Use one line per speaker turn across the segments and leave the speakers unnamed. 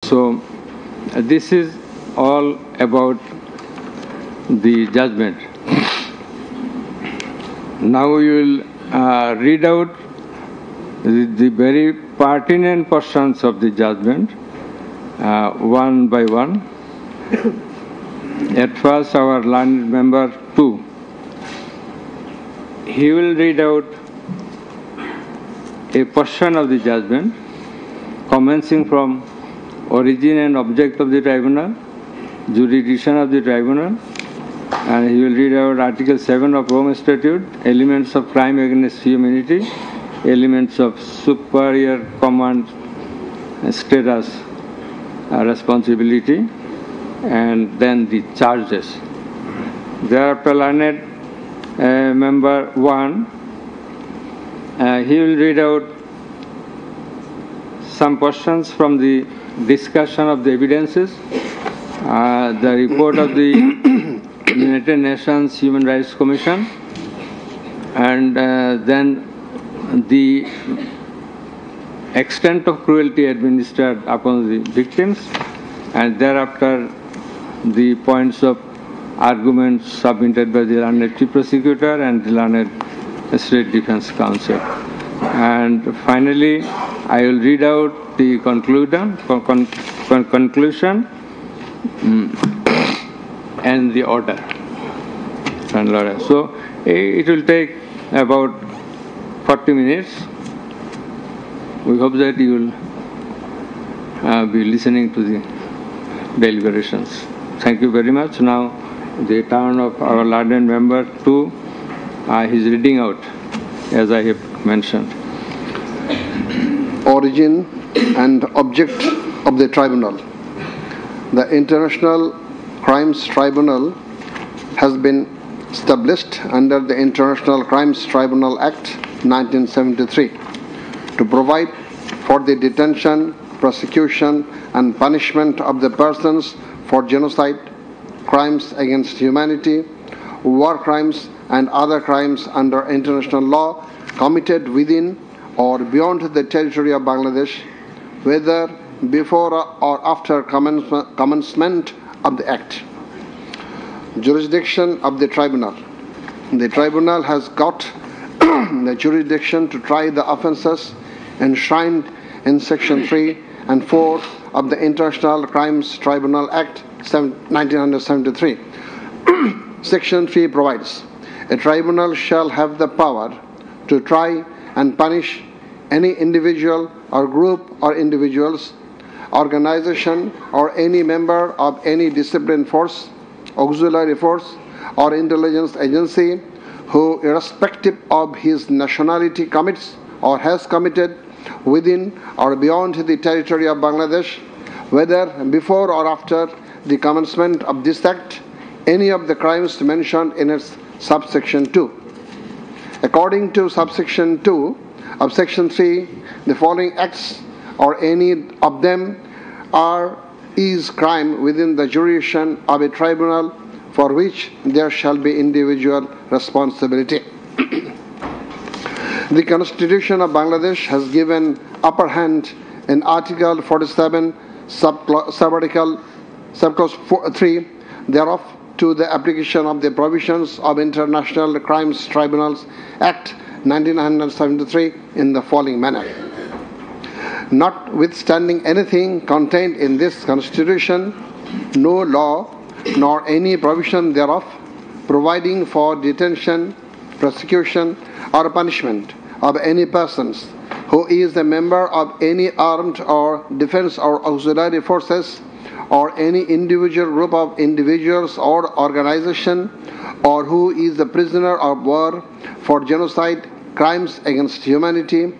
So this is all about the judgment. Now we will read out the very pertinent portions of the judgment one by one. At first, our learned member 2, he will read out a portion of the judgment commencing from origin and object of the tribunal, jurisdiction of the tribunal, and he will read out Article 7 of Rome Statute, elements of crime against humanity, elements of superior command status, responsibility, and then the charges. Thereafter, learned member 1, he will read out some portions from the discussion of the evidences, the report of the United Nations Human Rights Commission, and then the extent of cruelty administered upon the victims, and thereafter the points of arguments submitted by the learned chief prosecutor and the learned state defense counsel. And finally, I will read out the conclusion and the order. So it will take about 40 minutes. We hope that you will be listening to the deliberations. Thank you very much. Now the turn of our learned member 2, he is reading out as I have mentioned.
Origin and object of the tribunal. The International Crimes Tribunal has been established under the International Crimes Tribunal Act 1973 to provide for the detention, prosecution, and punishment of the persons for genocide, crimes against humanity, war crimes, and other crimes under international law committed within or beyond the territory of Bangladesh, whether before or after commencement of the Act. Jurisdiction of the Tribunal. The Tribunal has got the jurisdiction to try the offences enshrined in Section 3 and 4 of the International Crimes Tribunal Act 1973. Section 3 provides, a tribunal shall have the power to try and punish any individual or group or individuals, organization, or any member of any disciplined force, auxiliary force, or intelligence agency who, irrespective of his nationality, commits or has committed within or beyond the territory of Bangladesh, whether before or after the commencement of this Act, any of the crimes mentioned in its subsection 2. According to subsection 2 of Section 3, the following acts or any of them is crime within the jurisdiction of a tribunal for which there shall be individual responsibility. The Constitution of Bangladesh has given upper hand in Article 47, Subclause 3 thereof to the application of the provisions of International Crimes Tribunals Act 1973 in the following manner. Notwithstanding anything contained in this Constitution, no law nor any provision thereof providing for detention, prosecution, or punishment of any persons who is a member of any armed or defense or auxiliary forces, or any individual group of individuals or organization, or who is a prisoner of war for genocide, crimes against humanity,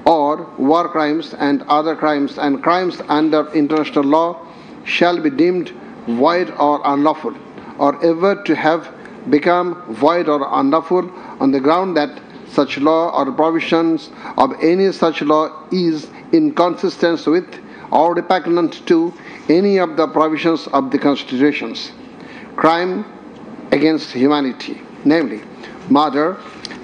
or war crimes and other crimes and crimes under international law, shall be deemed void or unlawful, or ever to have become void or unlawful on the ground that such law or provisions of any such law is inconsistent with or repugnant to any of the provisions of the constitutions. Crime against humanity, namely murder,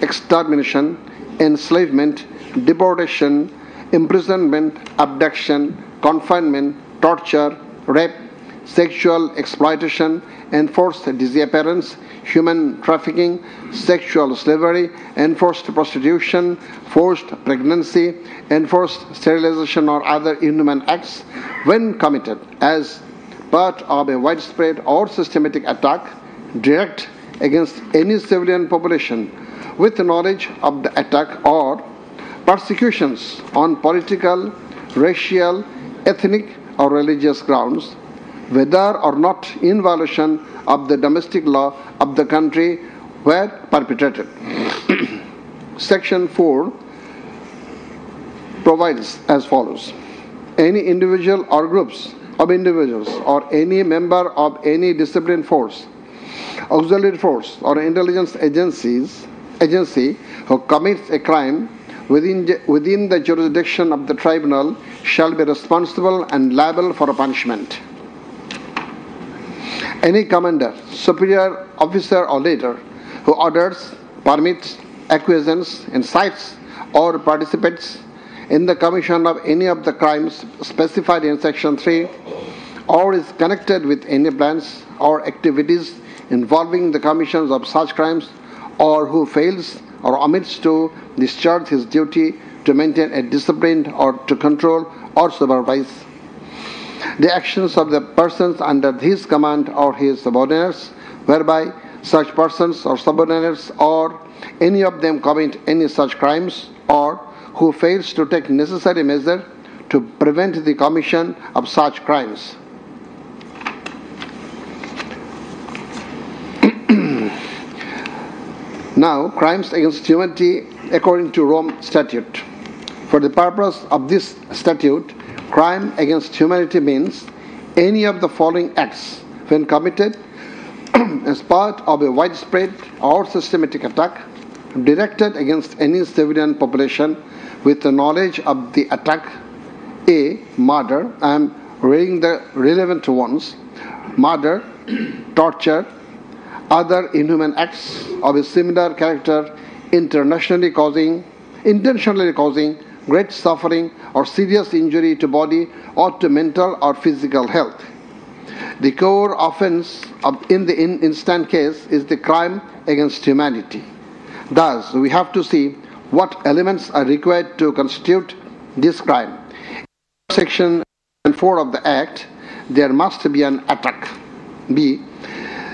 extermination, enslavement, deportation, imprisonment, abduction, confinement, torture, rape, sexual exploitation, enforced disappearance, human trafficking, sexual slavery, enforced prostitution, forced pregnancy, enforced sterilization or other inhuman acts when committed as part of a widespread or systematic attack direct against any civilian population with knowledge of the attack, or persecutions on political, racial, ethnic or religious grounds, whether or not in violation of the domestic law of the country were perpetrated. Section 4 provides as follows: any individual or groups of individuals or any member of any disciplined force, auxiliary force or intelligence agency who commits a crime within the jurisdiction of the tribunal shall be responsible and liable for a punishment. Any commander, superior officer or leader who orders, permits, acquiesces, incites or participates in the commission of any of the crimes specified in Section 3 or is connected with any plans or activities involving the commission of such crimes, or who fails or omits to discharge his duty to maintain a discipline or to control or supervise the actions of the persons under his command or his subordinates, whereby such persons or subordinates or any of them commit any such crimes, or who fails to take necessary measure to prevent the commission of such crimes. Now, crimes against humanity according to Rome Statute. For the purpose of this statute, crime against humanity means any of the following acts when committed as part of a widespread or systematic attack directed against any civilian population with the knowledge of the attack: A. Murder. I am reading the relevant ones: murder, torture, other inhuman acts of a similar character intentionally causing great suffering or serious injury to body or to mental or physical health. The core offense in the instant case is the crime against humanity. Thus, we have to see what elements are required to constitute this crime. In Section 4 of the Act, there must be an attack. B.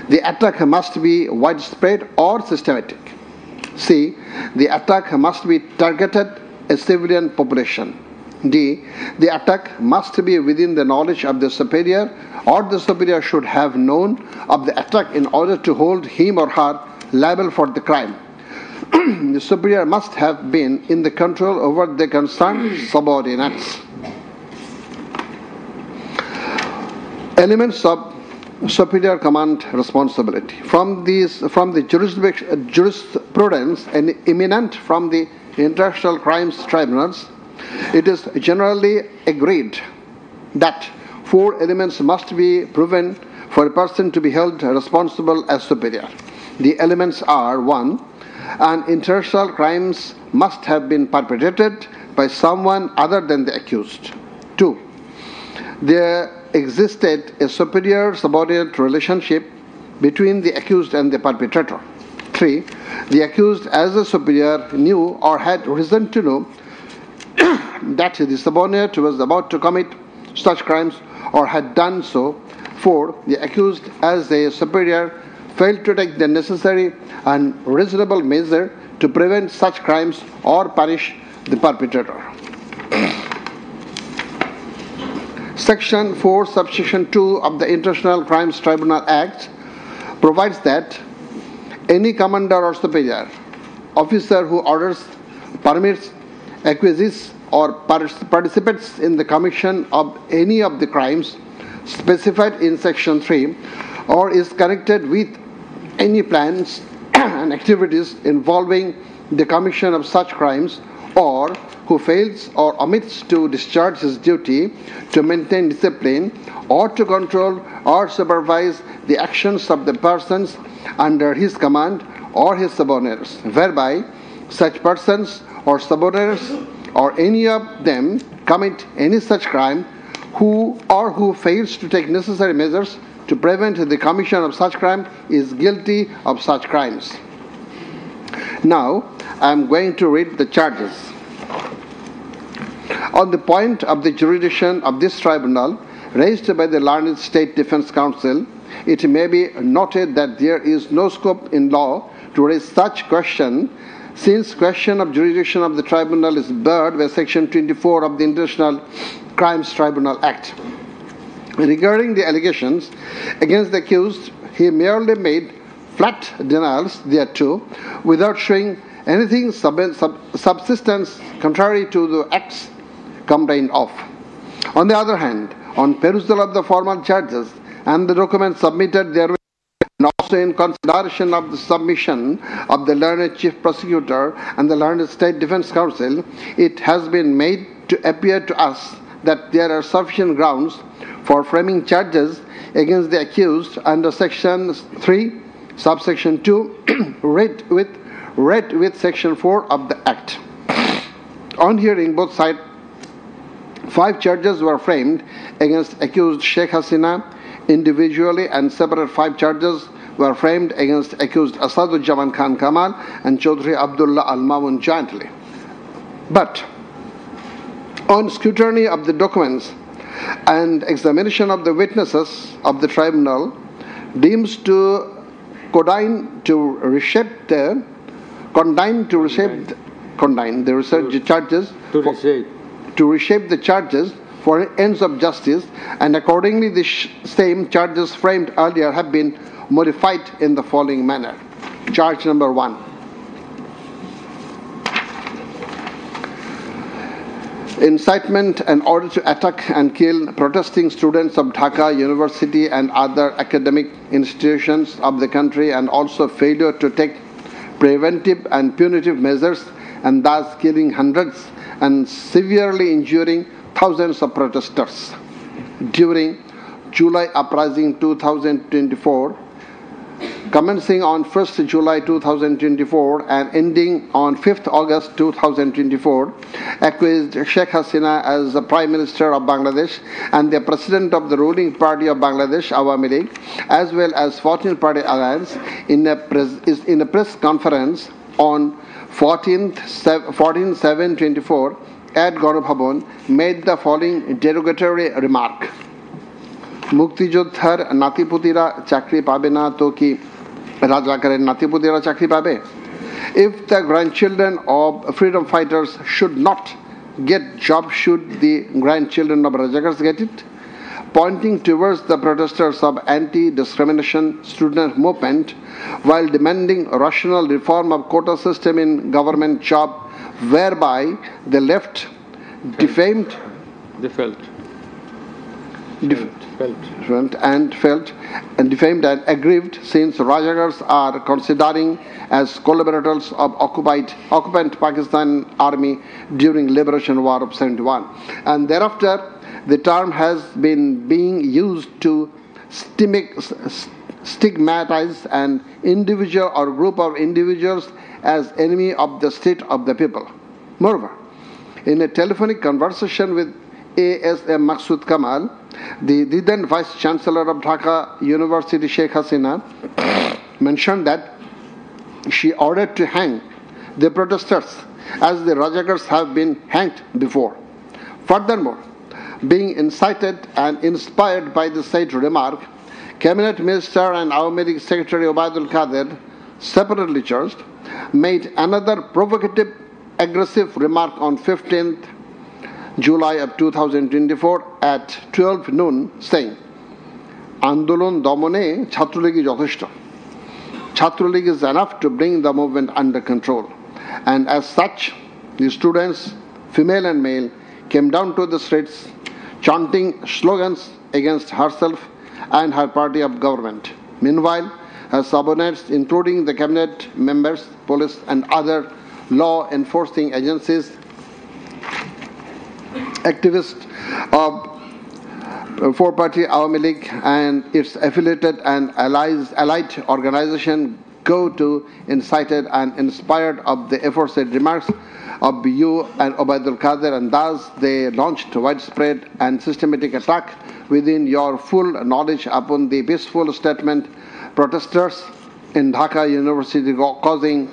The attack must be widespread or systematic. C. The attack must be targeted a civilian population. D. The attack must be within the knowledge of the superior, or the superior should have known of the attack in order to hold him or her liable for the crime. The superior must have been in the control over the concerned subordinates. Elements of superior command responsibility. From the jurisprudence and eminent from the international crimes tribunals, it is generally agreed that 4 elements must be proven for a person to be held responsible as superior. The elements are: 1. An international crimes must have been perpetrated by someone other than the accused. 2. There existed a superior subordinate relationship between the accused and the perpetrator. 3. The accused as a superior knew or had reason to know that the subordinate was about to commit such crimes or had done so. 4. The accused as a superior failed to take the necessary and reasonable measure to prevent such crimes or punish the perpetrator. Section 4, subsection 2 of the International Crimes Tribunal Act provides that any commander or superior officer who orders, permits, acquiesces, or participates in the commission of any of the crimes specified in Section 3, or is connected with any plans and activities involving the commission of such crimes, or who fails or omits to discharge his duty to maintain discipline or to control or supervise the actions of the persons under his command or his subordinates, whereby such persons or subordinates or any of them commit any such crime, who fails to take necessary measures to prevent the commission of such crime is guilty of such crimes. Now, I am going to read the charges. On the point of the jurisdiction of this tribunal raised by the learned State Defense Council, it may be noted that there is no scope in law to raise such question, since question of jurisdiction of the tribunal is barred by Section 24 of the International Crimes Tribunal Act. Regarding the allegations against the accused, he merely made flat denials thereto, without showing anything subsistence contrary to the acts complained of. On the other hand, on perusal of the formal charges and the documents submitted therewith, and also in consideration of the submission of the learned Chief Prosecutor and the learned State Defense Council, it has been made to appear to us that there are sufficient grounds for framing charges against the accused under Section 3, subsection 2, read with Section 4 of the Act. On hearing both sides, 5 charges were framed against accused Sheikh Hasina individually, and separate 5 charges were framed against accused Asaduzzaman Khan Kamal and Chaudhry Abdullah Al Mamun jointly. But on scrutiny of the documents and examination of the witnesses of the tribunal, deems to condign to reshape the charges for ends of justice, and accordingly the same charges framed earlier have been modified in the following manner. Charge number 1. Incitement in order to attack and kill protesting students of Dhaka University and other academic institutions of the country, and also failure to take preventive and punitive measures, and thus killing hundreds and severely injuring thousands of protesters during July Uprising 2024, commencing on 1st July 2024 and ending on 5th August 2024, accused Sheikh Hasina as the Prime Minister of Bangladesh and the President of the ruling party of Bangladesh, Awami League, as well as 14 Party Alliance, in a press conference on 14/7/24 at Ganabhavan, made the following derogatory remark. মুক্তিযোদ্ধার নাতিপুতিরা চাকরি পাবে না তো কি রাজাকারের নাতিপুতিরা চাকরি পাবে? If the grandchildren of freedom fighters should not get job, should the grandchildren of rajakars get it? Pointing towards the protesters of anti-discrimination student movement while demanding rational reform of quota system in government job, whereby the left defamed and aggrieved, since Rajakars are considering as collaborators of occupant Pakistan army during liberation war of 71. And thereafter, the term has been being used to stigmatize an individual or group of individuals as enemy of the state of the people. Moreover, in a telephonic conversation with ASM Maksud Kamal, the then Vice Chancellor of Dhaka University, Sheikh Hasina, mentioned that she ordered to hang the protesters as the Rajakars have been hanged before. Furthermore, being incited and inspired by the said remark, Cabinet Minister and Awami League Secretary Obaidul Qadir, separately charged, made another provocative, aggressive remark on 15th July of 2024 at 12 noon, saying, Andolon Domone Chhatroligi Jotheshto. Chhatroligi is enough to bring the movement under control. And as such, the students, female and male, came down to the streets chanting slogans against herself and her party of government. Meanwhile, her subordinates, including the cabinet members, police, and other law enforcing agencies, activists of four-party Awami League and its affiliated and allied organization go to incited and inspired of the aforesaid remarks of you and Ubaidul Qadir, and thus they launched widespread and systematic attack within your full knowledge upon the peaceful statement protesters in Dhaka University, causing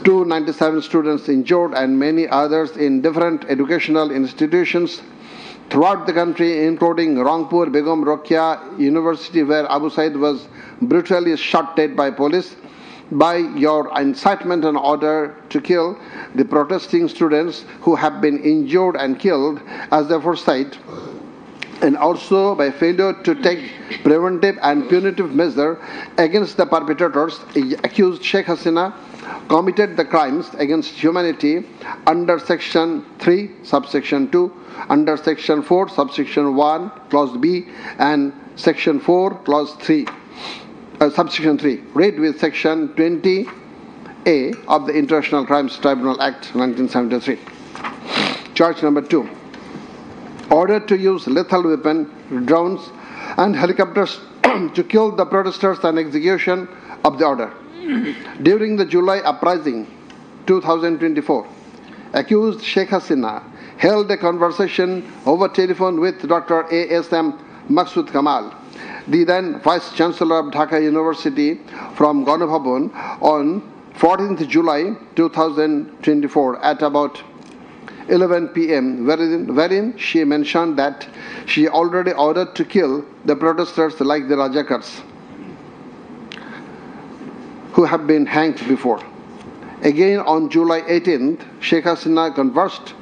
297 students injured and many others in different educational institutions throughout the country, including Rangpur Begum Rokeya University, where Abu Said was brutally shot dead by police. By your incitement and order to kill the protesting students who have been injured and killed as the foresight, and also by failure to take preventive and punitive measure against the perpetrators, accused Sheikh Hasina committed the crimes against humanity under Section 3, subsection 2, under Section 4, subsection 1, clause B, and Section 4, clause 3. Subsection 3, read with Section 20A of the International Crimes Tribunal Act 1973. Charge number 2. Order to use lethal weapon, drones, and helicopters to kill the protesters and execution of the order. During the July uprising 2024, accused Sheikh Hasina held a conversation over telephone with Dr. A.S.M. Maqsood Kamal, the then Vice Chancellor of Dhaka University, from Ganabhavan on 14th July 2024 at about 11 p.m., wherein she mentioned that she already ordered to kill the protesters like the Rajakars who have been hanged before. Again, on July 18th, Sheikh Hasina conversed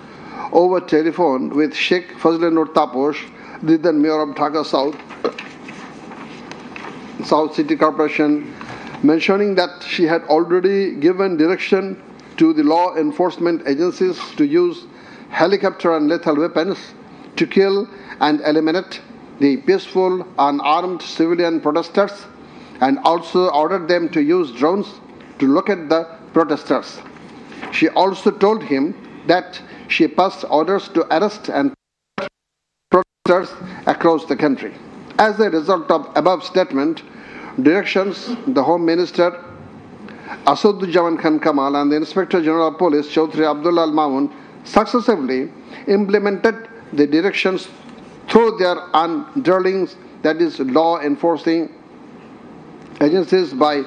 over telephone with Sheikh Fazlur Taposh, the then Mayor of Dhaka South City Corporation, mentioning that she had already given direction to the law enforcement agencies to use helicopter and lethal weapons to kill and eliminate the peaceful, unarmed civilian protesters, and also ordered them to use drones to locate the protesters. She also told him that she passed orders to arrest and protesters across the country. As a result of above statement, directions, the Home Minister Asaduzzaman Khan Kamal and the Inspector General of Police Chaudhry Abdullah Al Mamun successively implemented the directions through their underlings, that is, law enforcing agencies, by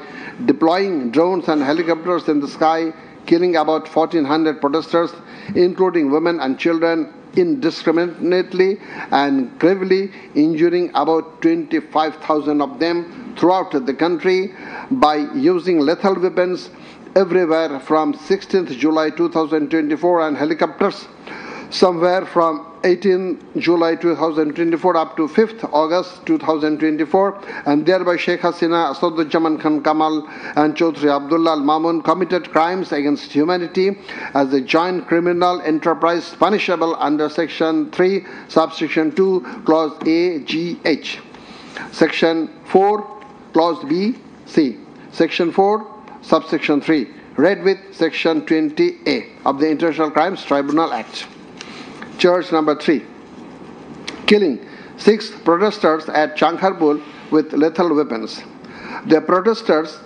deploying drones and helicopters in the sky, killing about 1,400 protesters, including women and children, indiscriminately and gravely injuring about 25,000 of them throughout the country by using lethal weapons everywhere from 16th July 2024 and helicopters somewhere from 18 July 2024 up to 5th August 2024, and thereby Sheikh Hasina, Asaduzzaman Khan Kamal and Chaudhry Abdullah Al Mamun committed crimes against humanity as a joint criminal enterprise punishable under Section 3, subsection 2, clause A, G, H, Section 4, clause B, C, Section 4, subsection 3, read with Section 20A of the International Crimes Tribunal Act. Charge number 3. Killing 6 protesters at Chankharpur with lethal weapons. The protesters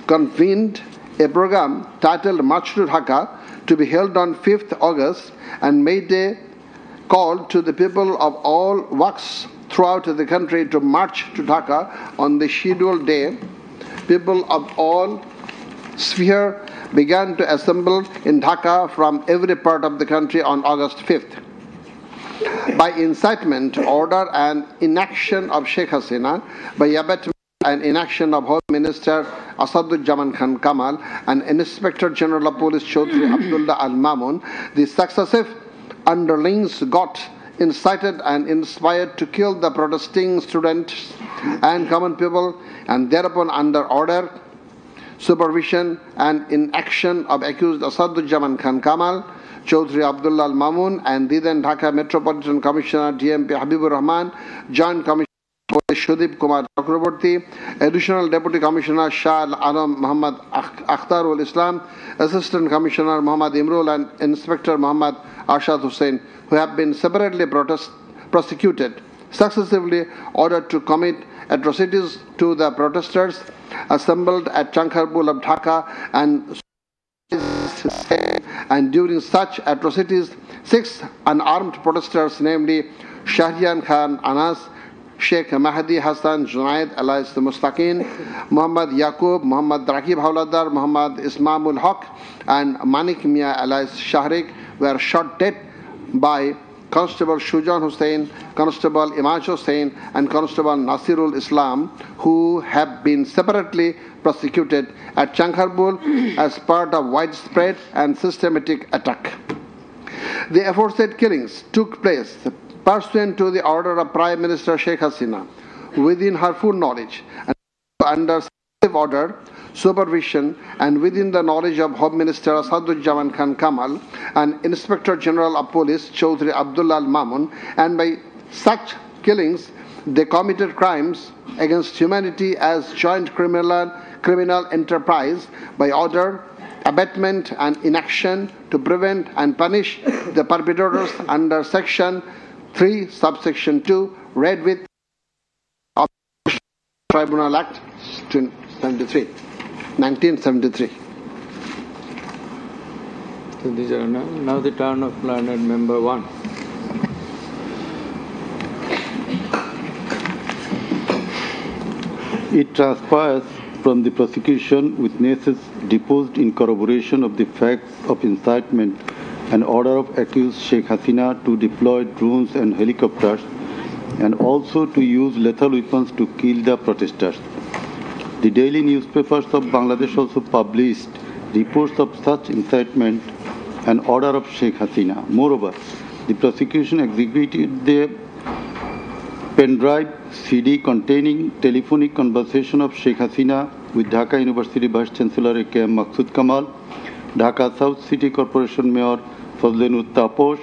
convened a program titled March to Dhaka to be held on 5th August and made a call to the people of all walks throughout the country to march to Dhaka on the scheduled day. People of all spheres began to assemble in Dhaka from every part of the country on August 5th. By incitement, order, and inaction of Sheikh Hasina, by abatement and inaction of Home Minister Asaduzzaman Khan Kamal and Inspector General of Police Chaudhry Abdullah Al Mamun, the successive underlings got incited and inspired to kill the protesting students and common people, and thereupon under order, supervision, and inaction of accused Asaduzzaman Khan Kamal, Chaudhry Abdullah Al Mamun, and the then Dhaka Metropolitan Commissioner DMP Habibur Rahman, Joint Commissioner Shudip Kumar Chakraborty, Additional Deputy Commissioner Shah Alam Muhammad Akhtarul Islam, Assistant Commissioner Muhammad Imrul, and Inspector Muhammad Arshad Hussain, who have been separately prosecuted, successively ordered to commit atrocities to the protesters assembled at Chankharpur of Dhaka and during such atrocities, 6 unarmed protesters, namely Shahriyan Khan Anas, Sheikh Mahdi Hassan Junaid alias Mustaqin, Muhammad Yaqub, Muhammad Rakib Hauladar, Muhammad Ismamul Haq, and Manik Mia alias Shahrik were shot dead by Constable Shujan Hussain, Constable Imaj Hussain, and Constable Nasirul Islam, who have been separately prosecuted at Chankarbul as part of widespread and systematic attack. The aforesaid killings took place pursuant to the order of Prime Minister Sheikh Hasina, within her full knowledge and under successive order, supervision, and within the knowledge of Home Minister Asaduzzaman Khan Kamal and Inspector General of Police Chaudhry Abdullah Al Mamun, and by such killings they committed crimes against humanity as joint criminal enterprise by order, abatement, and inaction to prevent and punish the perpetrators under Section 3, subsection 2, read with of Tribunal Act 1973.
So these are now the turn of learned member 1.
It transpires from the prosecution witnesses deposed in corroboration of the facts of incitement and order of accused Sheikh Hasina to deploy drones and helicopters and also to use lethal weapons to kill the protesters. The daily newspapers of Bangladesh also published reports of such incitement and order of Sheikh Hasina. Moreover, the prosecution executed the pendrive CD containing telephonic conversation of Sheikh Hasina with Dhaka University Vice Chancellor A.K.M. Maqsood Kamal, Dhaka South City Corporation Mayor Fazlenur Taposh,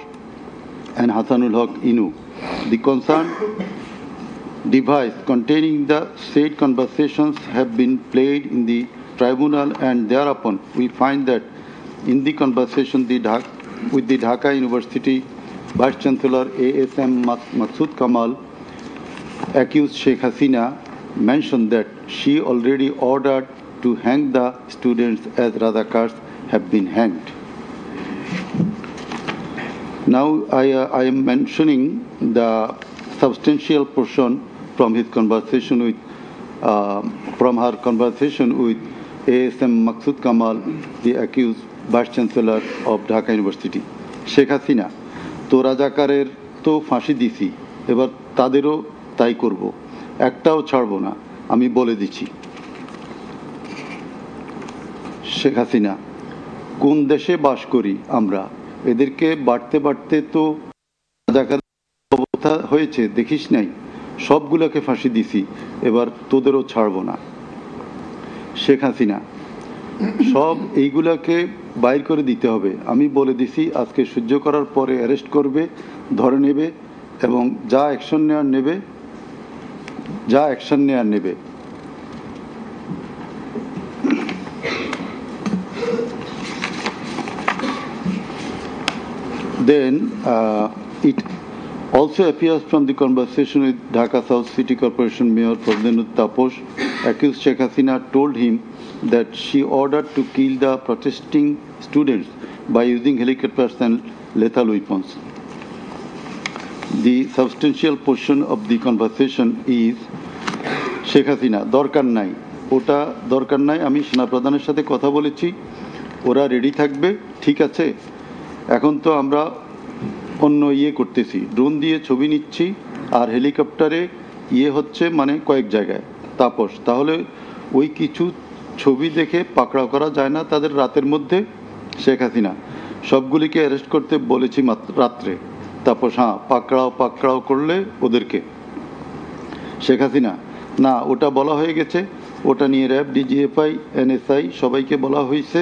and Hasanul Haq Inu. The concerned device containing the said conversations have been played in the tribunal, and thereupon we find that in the conversation with the Dhaka University Vice Chancellor A.S.M. Maqsood Kamal, accused Sheikh Hasina mentioned that she already ordered to hang the students as Razakars have been hanged. Now I am mentioning the substantial portion from his conversation with, from her conversation with A.S.M. Maqsood Kamal, the accused Vice Chancellor of Dhaka University. Sheikh Hasina, to রাজাকারের তো ফাঁসি দিছি, এবার তাদেরও তাই করব, একটাও ছাড়ব না, আমি বলে দিচ্ছি। শেখ হাসিনা, কোন দেশে বাস করি আমরা? এদেরকে বাড়তে বাড়তে তো রাজাকারের অবস্থা হয়েছে, দেখিস নাই? সবগুলোকে ফাঁসি দিছি, এবার তোদেরও ছাড়ব না। শেখ হাসিনা, সব এইগুলাকে বাইর করে দিতে হবে, আমি বলে দিছি, আজকে সহ্য করার পরে অ্যারেস্ট করবে, ধরে নেবে এবং যা অ্যাকশন নেয়ার নেবে। Then it also appears from the conversation with Dhaka South City Corporation Mayor Fazlenur Taposh, accused Sheikh Hasina told him that she ordered to kill the protesting students by using helicopters and lethal weapons. The substantial portion of the conversation is Sheikh Hasina, দরকার নাই, ওটা দরকার নাই, আমি সেনাপ্রধানের সাথে কথা বলেছি, ওরা রেডি থাকবে, ঠিক আছে। এখন তো আমরা অন্য করতেছি, ড্রোন দিয়ে ছবি নিচ্ছি আর হেলিকপ্টারে হচ্ছে মানে কয়েক জায়গায়। তাপস, তাহলে ওই কিছু ছবি দেখে পাকড়াও করা যায় না তাদের রাতের মধ্যে? শেখ হাসিনা, সবগুলিকে অ্যারেস্ট করতে বলেছি রাত্রে। তাপস, হ্যাঁ, পাকড়াও করলে ওদেরকে। শেখ হাসিনা, না, ওটা বলা হয়ে গেছে, ওটা নিয়ে র্যাব, ডিজিএফআই, এনএসআই সবাইকে বলা হয়েছে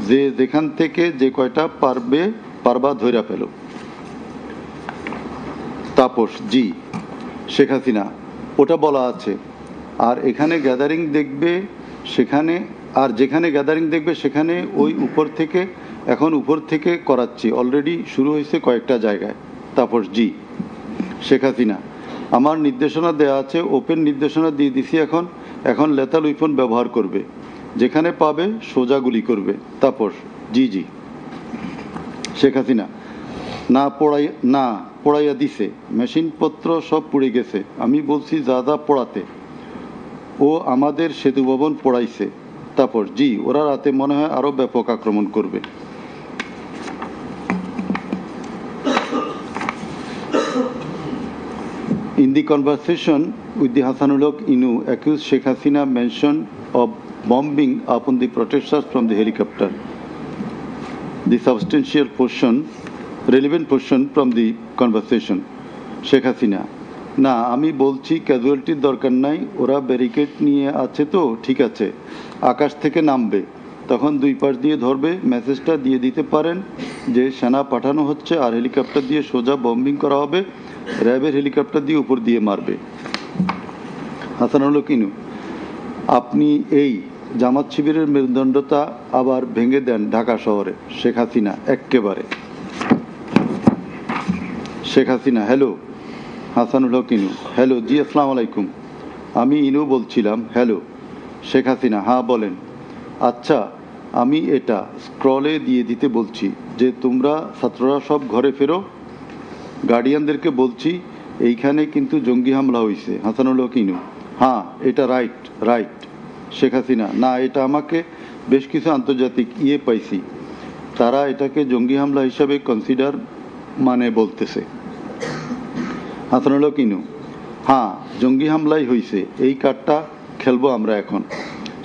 যে যেখান থেকে যে কয়টা পারবা ধইরা পেল। তাপস, জি। শেখ হাসিনা, ওটা বলা আছে, আর এখানে গ্যাদারিং দেখবে সেখানে, আর যেখানে গ্যাদারিং দেখবে সেখানে ওই উপর থেকে করাচ্ছি, অলরেডি শুরু হয়েছে কয়েকটা জায়গায়। তাপস, জি। শেখ হাসিনা, আমার নির্দেশনা দেয়া আছে, ওপেন নির্দেশনা দিয়ে দিছি, এখন লেথাল উইপন ব্যবহার করবে, যেখানে পাবে সোজা গুলি করবে। তাপস, জি জি। শেখ হাসিনা না পড়াইয়া দিছে, মেশিনপত্র সব পুড়ে গেছে। আমি বলছি যা যা পড়াতে, ও আমাদের সেতু ভবন পড়াইছে। তারপর জি, ওরা রাতে মনে হয় আরো ব্যাপক আক্রমণ করবে। In the conversation with the Hasanulok Inu, accused Sheikh Hasina mentioned of bombing upon the protesters from the helicopter. The substantial portion, relevant portion from the conversation. Sheikh Hasina, না আমি বলছি ক্যাজুয়ালিটির দরকার নাই, ওরা ব্যারিকেড নিয়ে আছে তো ঠিক আছে, আকাশ থেকে নামবে, তখন দুই পাশ দিয়ে ধরবে, মেসেজটা দিয়ে দিতে পারেন যে সেনা পাঠানো হচ্ছে আর হেলিকপ্টার দিয়ে সোজা বম্বিং করা হবে, র্যাবের হেলিকপ্টার দিয়ে উপর দিয়ে মারবে। হাসানুল কিনু, আপনি এই জামাত শিবিরের মেরুদণ্ডতা আবার ভেঙে দেন ঢাকা শহরে। শেখ হাসিনা, এক্কেবারে। শেখ হাসিনা, হ্যালো। হাসানুল হক ইনু, হ্যালো, জি আসসালামু আলাইকুম, আমি ইনু বলছিলাম। হ্যালো। শেখ হাসিনা, হ্যাঁ বলেন। আচ্ছা, আমি এটা স্ক্রলে দিয়ে দিতে বলছি যে তোমরা ছাত্ররা সব ঘরে ফেরো, গার্ডিয়ানদেরকে বলছি এইখানে কিন্তু জঙ্গি হামলা হয়েছে। হাসানুল হক ইনু, হ্যাঁ এটা রাইট। শেখ হাসিনা, না এটা আমাকে বেশ কিছু আন্তর্জাতিক পাইছি, তারা এটাকে জঙ্গি হামলা হিসাবে কনসিডার বলতেছে। হাসানুল হক ইনু, হ্যাঁ জঙ্গি হামলাই হয়েছে, এই কার্ডটা খেলবো আমরা এখন।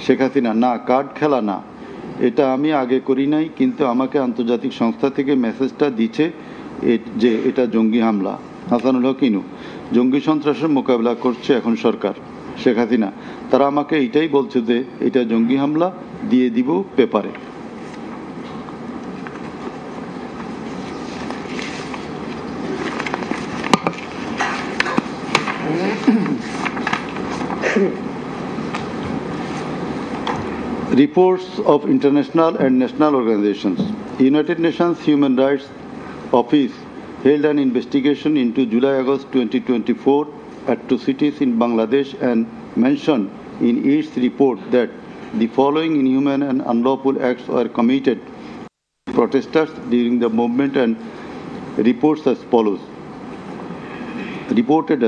শেখ হাসিনা, না কার্ড খেলা না, এটা আমি আগে করি নাই, কিন্তু আমাকে আন্তর্জাতিক সংস্থা থেকে মেসেজটা দিচ্ছে যে এটা জঙ্গি হামলা। হাসানুল হক ইনু, জঙ্গি সন্ত্রাসের মোকাবিলা করছে এখন সরকার। শেখ হাসিনা, তারা আমাকে এটাই বলছে যে এটা জঙ্গি হামলা, দিয়ে দিব পেপারে। Reports of international and national organizations. United Nations Human Rights Office held an investigation into July-August 2024 atrocities in Bangladesh and mentioned in its report that the following inhuman and unlawful acts were committed by protesters during the movement and reported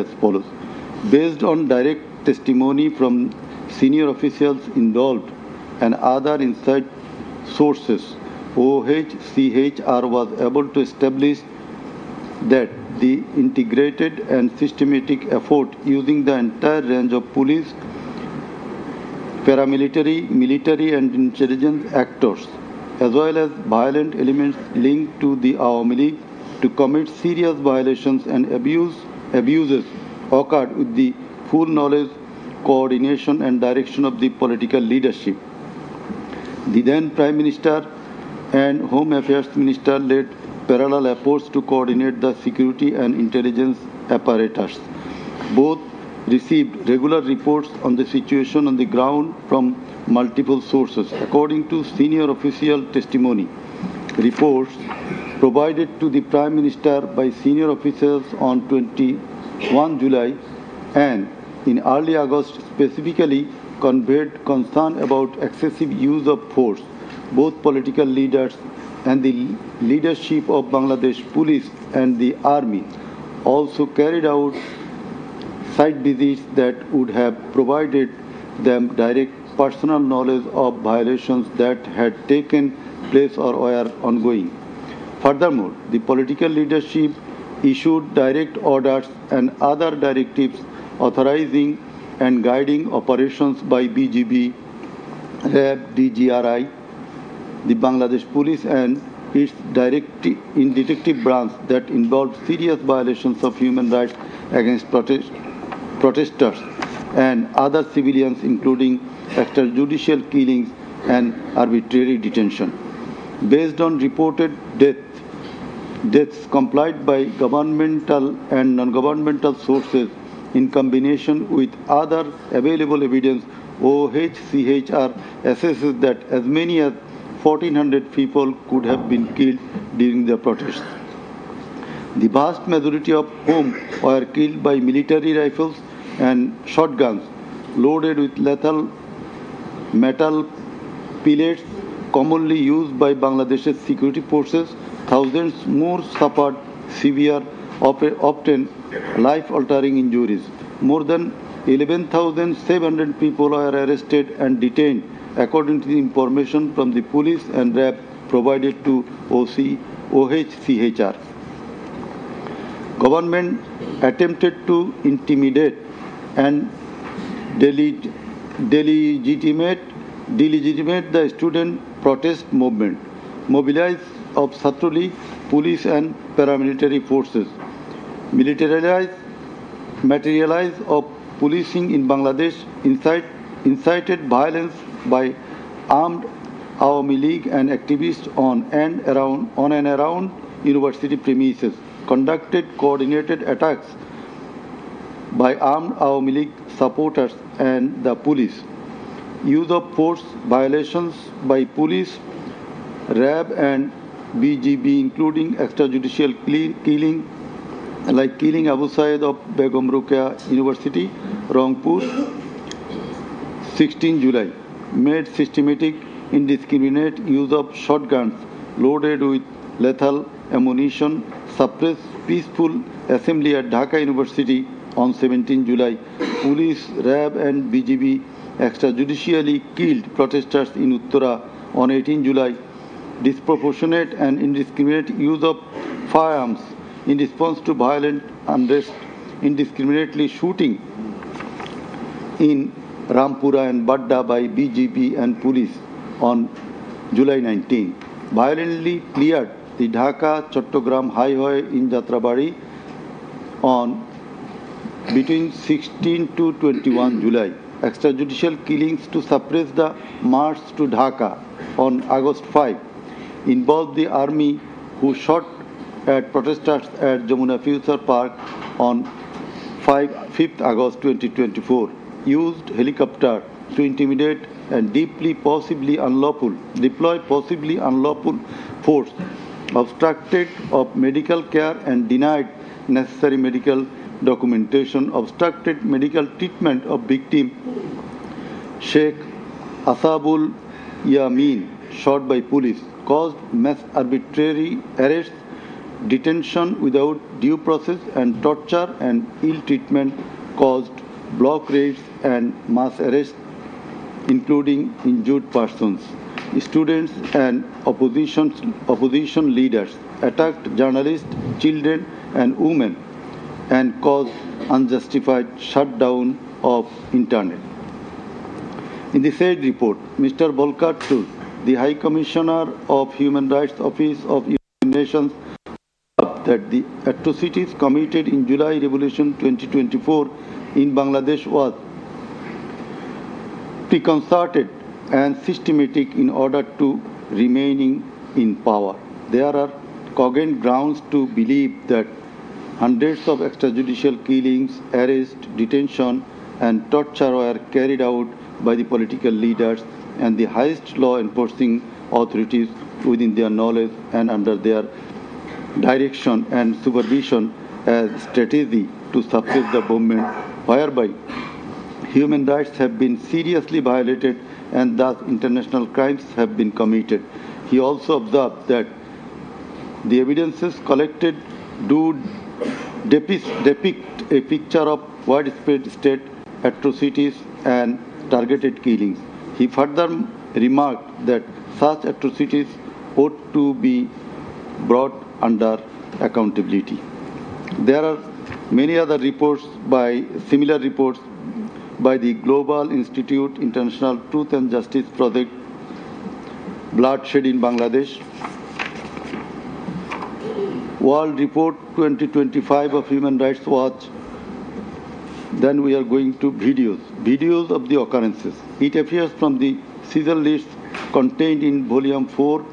as follows. Based on direct testimony from senior officials involved and other inside sources, OHCHR was able to establish that the integrated and systematic effort using the entire range of police, paramilitary, military and intelligence actors, as well as violent elements linked to the Awami League to commit serious violations and abuses occurred with the full knowledge, coordination and direction of the political leadership. The then Prime Minister and Home Affairs Minister led parallel efforts to coordinate the security and intelligence apparatus. Both received regular reports on the situation on the ground from multiple sources. According to senior official testimony, reports provided to the Prime Minister by senior officials on 21 July and in early August specifically conveyed concern about excessive use of force. Both political leaders and the leadership of Bangladesh Police and the Army also carried out site visits that would have provided them direct personal knowledge of violations that had taken place or were ongoing. Furthermore, the political leadership issued direct orders and other directives authorizing and guiding operations by BGB, RAB, DGRI, the Bangladesh Police and its detective branch that involved serious violations of human rights against protesters and other civilians, including extrajudicial killings and arbitrary detention. Based on reported deaths complied by governmental and non-governmental sources in combination with other available evidence, OHCHR assesses that as many as 1,400 people could have been killed during the protests. The vast majority of whom were killed by military rifles and shotguns loaded with lethal metal pellets commonly used by Bangladesh's security forces, Thousands more suffered severe, often life-altering injuries. More than 11,700 people are arrested and detained, according to the information from the police and RAB provided to OHCHR. Government attempted to intimidate and delegitimate the student protest movement, mobilized of Satruli police and paramilitary forces, materialize of policing in Bangladesh, incited violence by armed Awami League and activists on and around university premises, conducted coordinated attacks by armed Awami League supporters and the police, use of force violations by police, RAB and BGB, including extrajudicial killing, like killing Abu Said of Begum Ruqayya University, Rangpur, 16 July, made systematic indiscriminate use of shotguns loaded with lethal ammunition, suppressed peaceful assembly at Dhaka University on 17 July. Police, RAB and BGB extrajudicially killed protesters in Uttara on 18 July. Disproportionate and indiscriminate use of firearms in response to violent unrest, indiscriminately shooting in Rampura and Badda by BGP and police on July 19. Violently cleared the Dhaka-Chattogram highway in Jatrabari on between 16 to 21 July. Extrajudicial killings to suppress the march to Dhaka on August 5 involved the army who shot at protesters at Jamuna Future Park on 5th August 2024, used helicopter to intimidate and deploy possibly unlawful force, obstructed of medical care and denied necessary medical documentation, obstructed medical treatment of victim Sheikh Asabul Yamin, shot by police, caused mass arbitrary arrests, detention without due process and torture and ill treatment, caused block raids and mass arrests, including injured persons. Students and opposition leaders attacked journalists, children and women and caused unjustified shutdown of internet. In the said report, Mr. Volker Turk, the High Commissioner of Human Rights Office of United Nations, that the atrocities committed in July Revolution 2024 in Bangladesh was preconcerted and systematic in order to remaining in power. There are cogent grounds to believe that hundreds of extrajudicial killings, arrests, detention and torture were carried out by the political leaders and the highest law enforcing authorities within their knowledge and under their direction and supervision as strategy to suppress the movement, whereby human rights have been seriously violated and thus international crimes have been committed. He also observed that the evidences collected do depict a picture of widespread state atrocities and targeted killings. He further remarked that such atrocities ought to be brought under accountability. There are many other similar reports by the Global Institute International Truth and Justice Project, Bloodshed in Bangladesh, World Report 2025 of Human Rights Watch. Then we are going to videos of the occurrences. It appears from the Caesar list contained in Volume 4,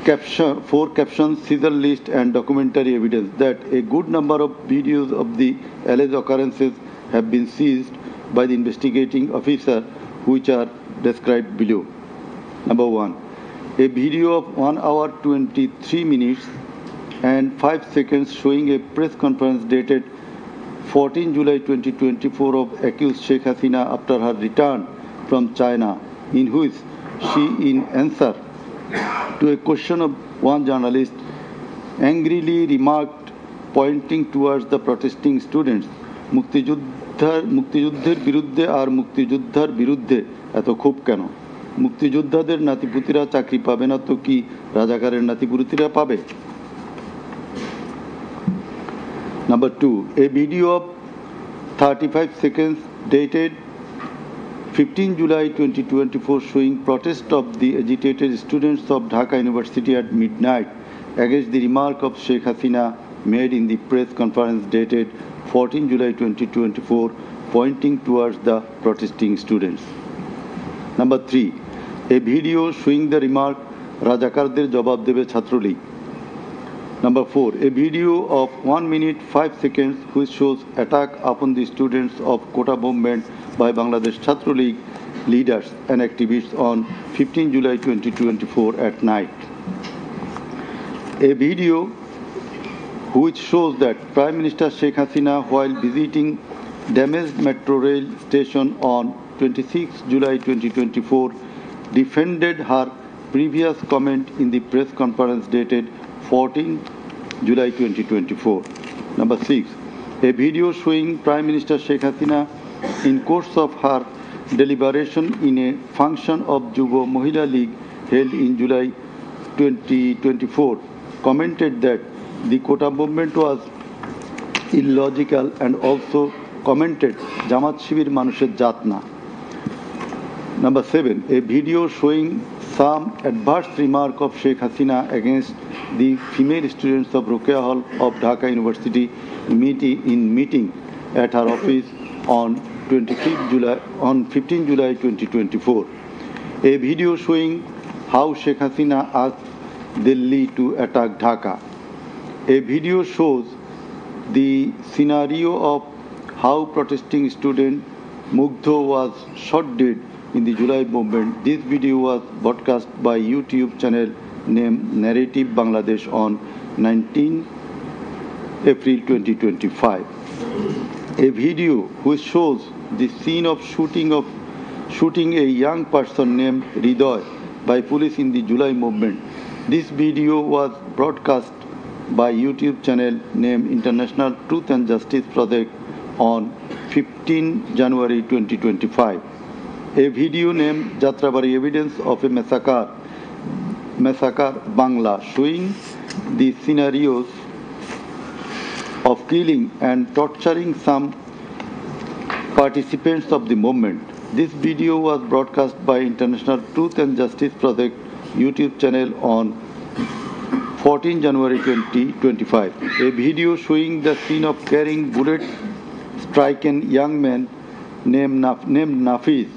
captions, Caesar list and documentary evidence that a good number of videos of the alleged occurrences have been seized by the investigating officer, which are described below. Number 1. A video of 1 hour 23 minutes and 5 seconds showing a press conference dated 14 July 2024 of accused Sheikh Hasina after her return from China, in which she, in answer To a question of one journalist, angrily remarked, pointing towards the protesting students, মুক্তিযুদ্ধের বিরুদ্ধে আর মুক্তিযোদ্ধার বিরুদ্ধে এত ক্ষোভ কেন? মুক্তিযোদ্ধাদের নাতিপুতিরা চাকরি পাবে না তো কি রাজাকারের নাতিপুতিরা পাবে? Number 2, a video of 35 seconds dated 15 July 2024 showing protest of the agitated students of Dhaka University at midnight against the remark of Sheikh Hasina made in the press conference dated 14 July 2024 pointing towards the protesting students. Number 3, a video showing the remark Rajakarder jawab debe Chhatrolig. Number 4, a video of 1 minute 5 seconds which shows attack upon the students of Kota movement by Bangladesh Chhatra League leaders and activists on 15 July 2024 at night. A video which shows that Prime Minister Sheikh Hasina, while visiting damaged metro rail station on 26 July 2024, defended her previous comment in the press conference dated 14 July 2024. Number 6, a video showing Prime Minister Sheikh Hasina in course of her deliberation in a function of Jubo Mohila League held in July 2024 commented that the Kota movement was illogical and also commented Jamaat Shibir Manusher Jatna. Number 7, a video showing some adverse remark of Sheikh Hasina against the female students of Ruqayya Hall of Dhaka University in meeting at her office on 15 July 2024. A video showing how Sheikh Hasina asked Delhi to attack Dhaka. A video shows the scenario of how protesting student Mugdho was shot dead in the July movement. This video was broadcast by YouTube channel named Narrative Bangladesh on 19 April 2025. A video which shows the scene of shooting a young person named Ridoy by police in the July movement. This video was broadcast by YouTube channel named International Truth and Justice Project on 15 January 2025. A video named Jatrabari Evidence of a Massacre Bangla showing the scenarios of killing and torturing some participants of the movement. This video was broadcast by International Truth and Justice Project YouTube channel on 14 January 2025. A video showing the scene of carrying bullet stricken young man named Nafiz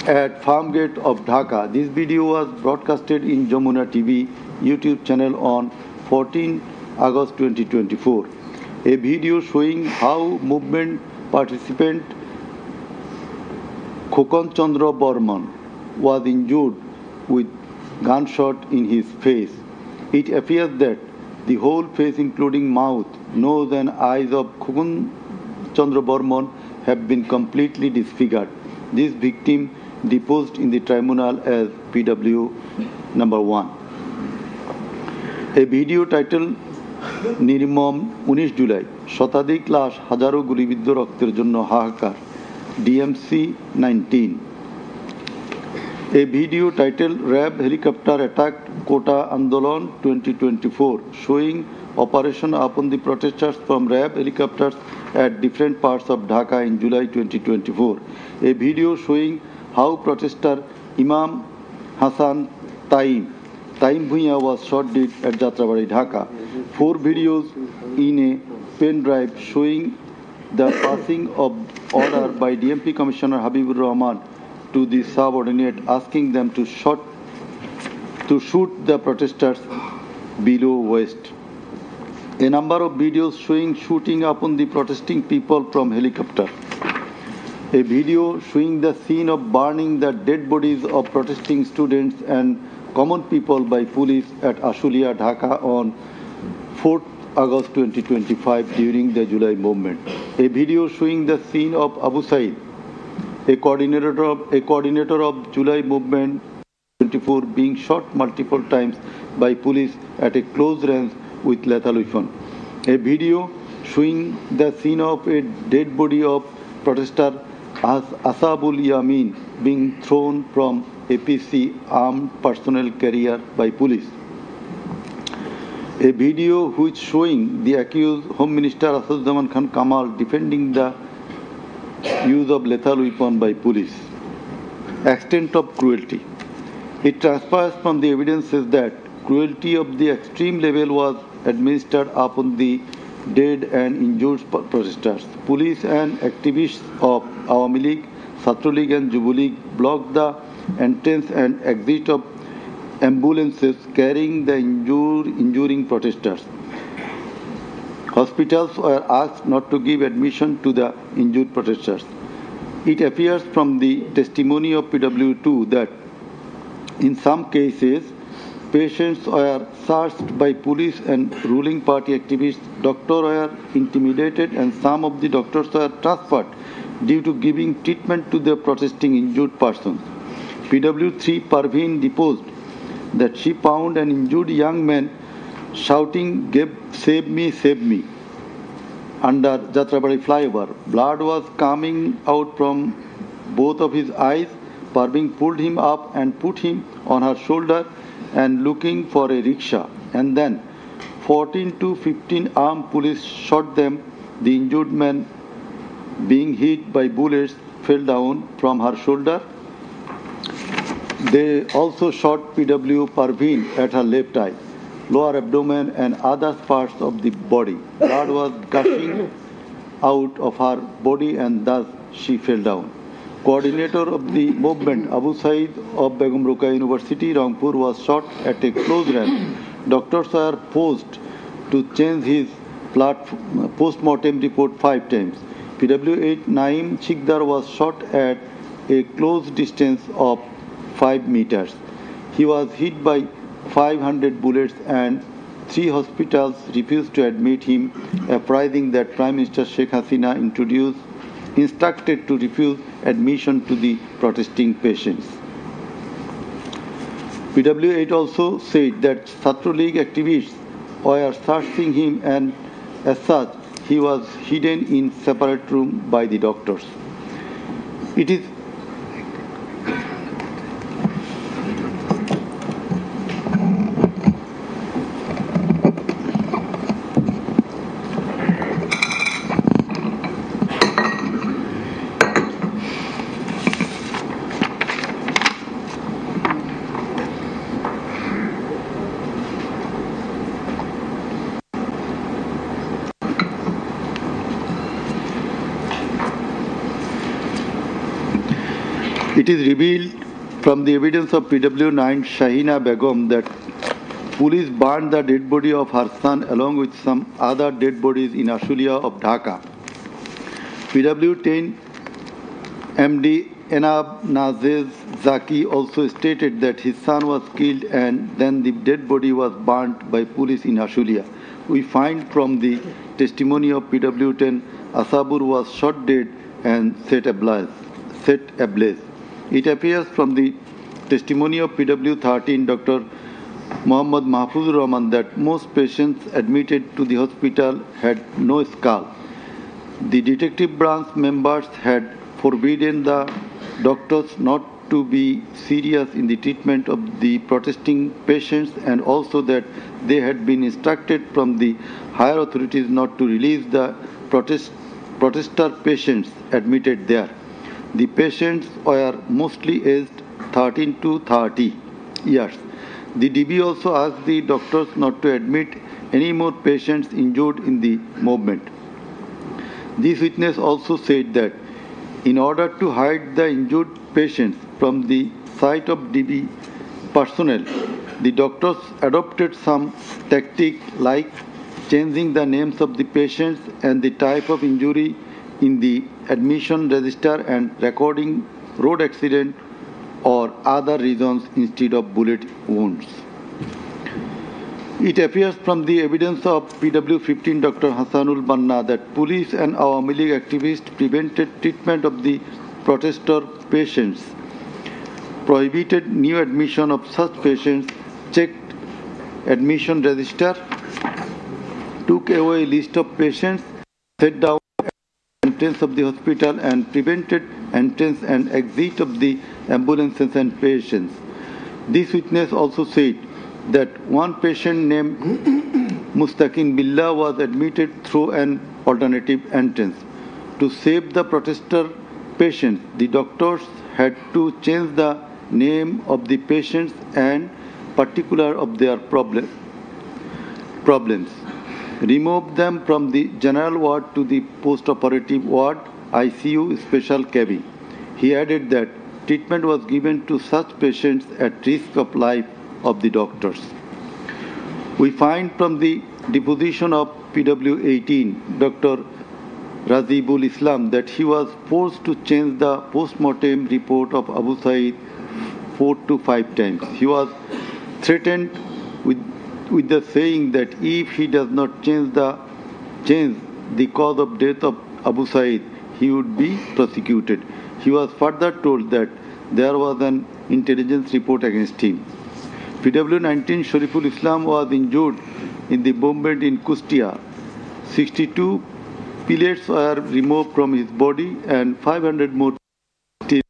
at farm gate of Dhaka. This video was broadcasted in Jamuna TV YouTube channel on 14 August 2024. A video showing how movement participant Khokon Chandra Burman was injured with gunshot in his face. It appears that the whole face including mouth, nose and eyes of Khokon Chandra Burman have been completely disfigured. This victim deposed in the tribunal as PW number 1. A video titled নির্মম 19 জুলাই শতাধিক লাশ হাজারো গুলিবিদ্ধ রক্তের জন্য হাহাকার DMC 19. A video titled RAB helicopter attacked Kota Andolon 2024 showing operation upon the protesters from RAB helicopters at different parts of Dhaka in July 2024. A video showing how protester Imam Hassan Taim Bhuiya was shot dead at Jatrabari, Dhaka. 4 videos in a pen drive showing the passing of order by DMP Commissioner Habibur Rahman to the subordinate asking them to shoot the protesters below waist. A number of videos showing shooting upon the protesting people from helicopter. A video showing the scene of burning the dead bodies of protesting students and common people by police at Ashulia, Dhaka on 4th August 2025 during the July movement. A video showing the scene of Abu Said, a coordinator of July movement 2024, being shot multiple times by police at a close range with lethal weapon. A video showing the scene of a dead body of protester Asabul Yamin being thrown from APC armed personnel carrier by police. A video which showing the accused Home Minister Asaduzzaman Khan Kamal defending the use of lethal weapon by police. Extent of cruelty. It transpires from the evidences that cruelty of the extreme level was administered upon the dead and injured protesters. Police and activists of Awami League, Chhatra League and Yuva League blocked the entrance and exit of ambulances carrying the injuring protesters. Hospitals were asked not to give admission to the injured protesters. It appears from the testimony of PW2 that in some cases, patients were searched by police and ruling party activists. Doctors were intimidated and some of the doctors were transferred due to giving treatment to the protesting injured persons. PW3 Parveen deposed that she found an injured young man shouting, save me, under Jatrabari flyover. Blood was coming out from both of his eyes. Parveen pulled him up and put him on her shoulder and looking for a rickshaw. And then 14 to 15 armed police shot them. The injured man, being hit by bullets, fell down from her shoulder. They also shot PW Parveen at her left eye, lower abdomen and other parts of the body. Blood was gushing out of her body and thus she fell down. Coordinator of the movement, Abu Said of Begum Ruqayya University, Rangpur, was shot at a close range. Doctors were forced to change his post-mortem report 5 times. PW8 Naeem Chikdar was shot at a close distance of 5 meters. He was hit by 500 bullets and 3 hospitals refused to admit him, apprising that Prime Minister Sheikh Hasina instructed to refuse admission to the protesting patients. PW8 also said that Chhatra League activists were searching him and as such he was hidden in separate room by the doctors. It is It is revealed from the evidence of PW9 Shahina Begum that police burned the dead body of her son along with some other dead bodies in Ashulia of Dhaka. PW10 MD Enab Nazez Zaki also stated that his son was killed and then the dead body was burnt by police in Ashulia. We find from the testimony of PW10 Asabur was shot dead and set ablaze. It appears from the testimony of PW13 Dr. Muhammad Mahfuzur Rahman that most patients admitted to the hospital had no skull. The detective branch members had forbidden the doctors not to be serious in the treatment of the protesting patients and also that they had been instructed from the higher authorities not to release the protester patients admitted there. The patients were mostly aged 13 to 30 years. The DB also asked the doctors not to admit any more patients injured in the movement. This witness also said that in order to hide the injured patients from the sight of DB personnel, the doctors adopted some tactic like changing the names of the patients and the type of injury in the admission register and recording road accident or other reasons instead of bullet wounds. It appears from the evidence of PW15 Dr. Hassanul Banna that police and Awami League activists prevented treatment of the protester patients. prohibited new admission of such patients, checked admission register, took away list of patients, set down entrance of the hospital and prevented entrance and exit of the ambulances and patients. This witness also said that one patient named Mustaqin Billah was admitted through an alternative entrance. To save the protester patients, the doctors had to change the name of the patients and particular of their problems, remove them from the general ward to the post-operative ward, ICU special cabin. He added that treatment was given to such patients at risk of life of the doctors. We find from the deposition of PW18, Dr. Razibul Islam, that he was forced to change the post-mortem report of Abu Said 4 to 5 times. He was threatened with the saying that if he does not change the cause of death of Abu Said, he would be prosecuted. He was further told that there was an intelligence report against him. PW19 Shariful Islam was injured in the bombardment in Kustia. 62 pellets were removed from his body and 500 more still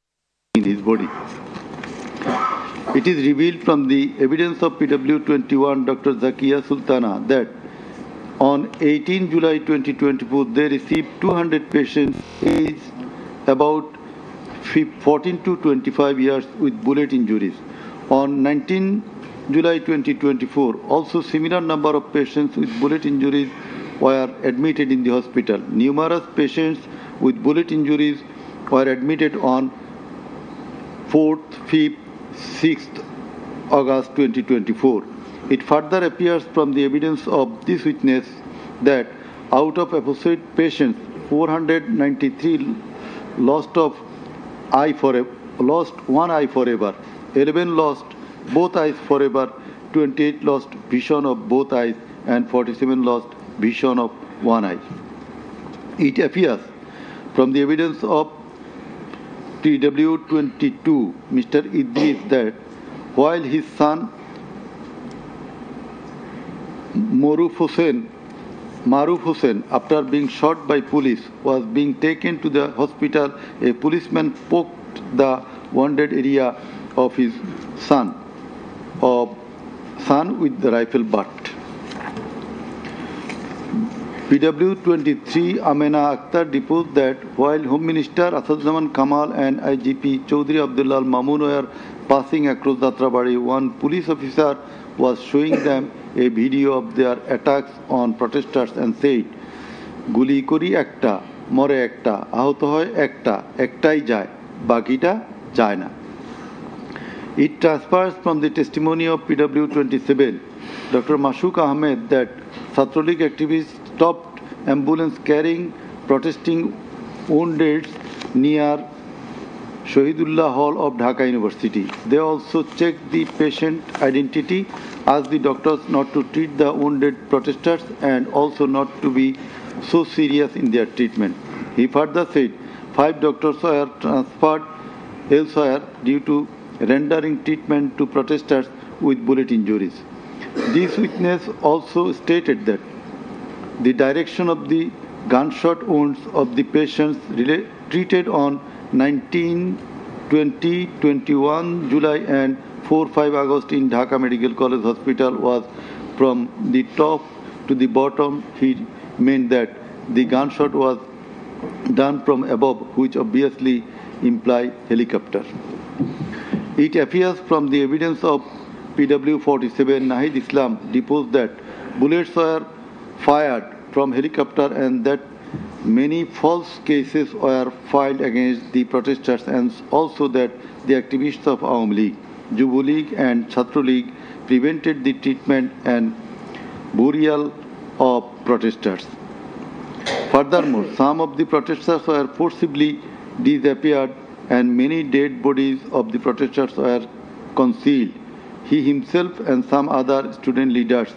in his body. It is revealed from the evidence of PW21 Dr. Zakia Sultana that on 18 July 2024 they received 200 patients aged about 14 to 25 years with bullet injuries. On 19 July 2024, also similar number of patients with bullet injuries were admitted in the hospital. Numerous patients with bullet injuries were admitted on 4th, 5th, 6th August 2024. It further appears from the evidence of this witness that out of apposite patients, 493 lost one eye forever, 11 lost both eyes forever, 28 lost vision of both eyes, and 47 lost vision of one eye. It appears from the evidence of PW22, Mr. Idris, that while his son Maruf Hussain, after being shot by police, was being taken to the hospital, a policeman poked the wounded area of his son with the rifle butt. PW23 Amena Akhtar deposed that while Home Minister Asadzaman Kamal and IGP Chaudhry Abdullah Mamun were passing across Jatrabari, one police officer was showing them a video of their attacks on protesters and said, "Guli kori ekta, more ekta, ahoto hoy ekta, ektai jay, bakita jay na." It transpires from the testimony of PW27, Dr. Mashuk Ahmed, that Satrolik activists stopped ambulance carrying protesting wounded near Shahidullah Hall of Dhaka University. They also checked the patient identity, asked the doctors not to treat the wounded protesters and also not to be so serious in their treatment. He further said 5 doctors were transferred elsewhere due to rendering treatment to protesters with bullet injuries. This witness also stated that the direction of the gunshot wounds of the patients treated on 19, 20, 21 July and 4-5 August in Dhaka Medical College Hospital was from the top to the bottom. He meant that the gunshot was done from above, which obviously implies helicopter. It appears from the evidence of PW47 Nahid Islam deposed that bullets were fired from helicopter and that many false cases were filed against the protesters, and also that the activists of Awam League, Jubu League and Chhatro League prevented the treatment and burial of protesters. Furthermore, some of the protesters were forcibly disappeared and many dead bodies of the protesters were concealed. He himself and some other student leaders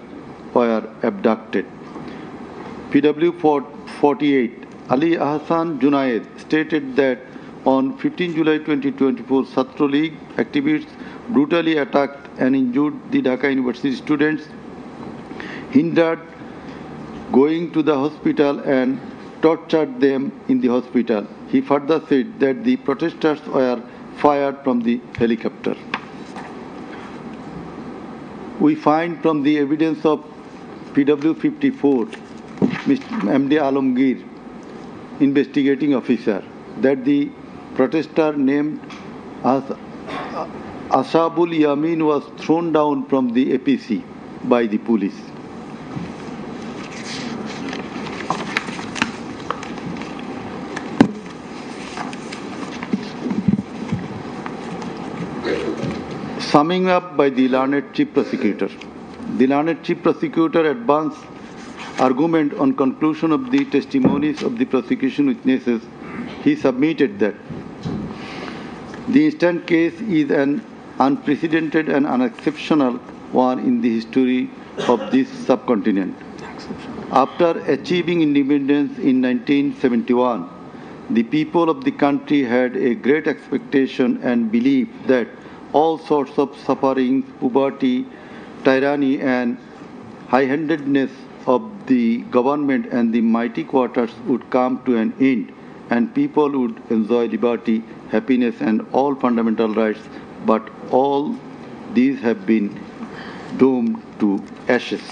were abducted. PW48 Ali Ahsan Junaid stated that On 15 July 2024, Satro League activists brutally attacked and injured the Dhaka University students, hindered going to the hospital and tortured them in the hospital. He further said that the protesters were fired from the helicopter. We find from the evidence of PW 54, Mr. MD Alamgir, investigating officer, that the protester named as Ashabul Yamin was thrown down from the APC by the police. Summing up by the learned Chief Prosecutor. The learned Chief Prosecutor advanced argument on conclusion of the testimonies of the prosecution witnesses. He submitted that the instant case is an unprecedented and unexceptional one in the history of this subcontinent. After achieving independence in 1971, the people of the country had a great expectation and belief that all sorts of suffering, poverty, tyranny, and high-handedness of the government and the mighty quarters would come to an end, and people would enjoy liberty, happiness, and all fundamental rights. But all these have been doomed to ashes.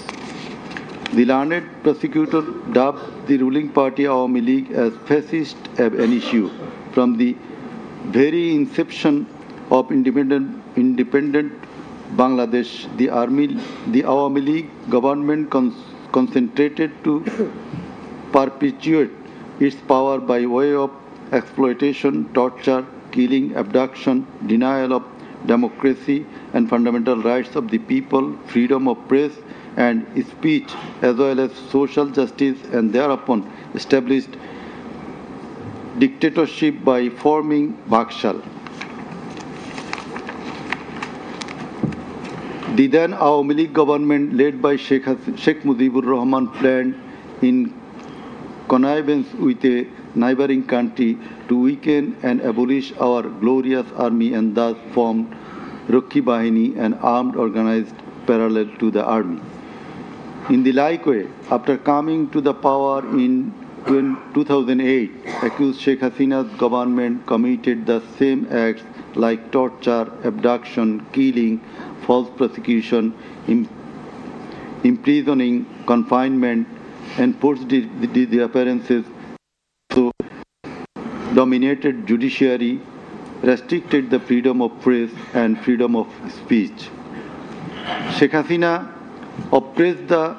The learned prosecutor dubbed the ruling party Awami League as fascist ab initio. From the very inception of independent Bangladesh, the Awami League government concentrated to perpetuate its power by way of exploitation, torture, killing, abduction, denial of democracy and fundamental rights of the people, freedom of press and speech, as well as social justice, and thereupon established dictatorship by forming Bhakshal. The then Awami League government, led by Sheikh Mujibur Rahman, planned in connivance with a neighboring country to weaken and abolish our glorious army, and thus formed Rakhi Bahini, an armed organized parallel to the army. In the like way, after coming to the power in 2008, accused Sheikh Hasina's government committed the same acts like torture, abduction, killing, false prosecution, imprisoning, confinement, enforced disappearances, so dominated judiciary, restricted the freedom of press and freedom of speech. Sheikh Hasina oppressed the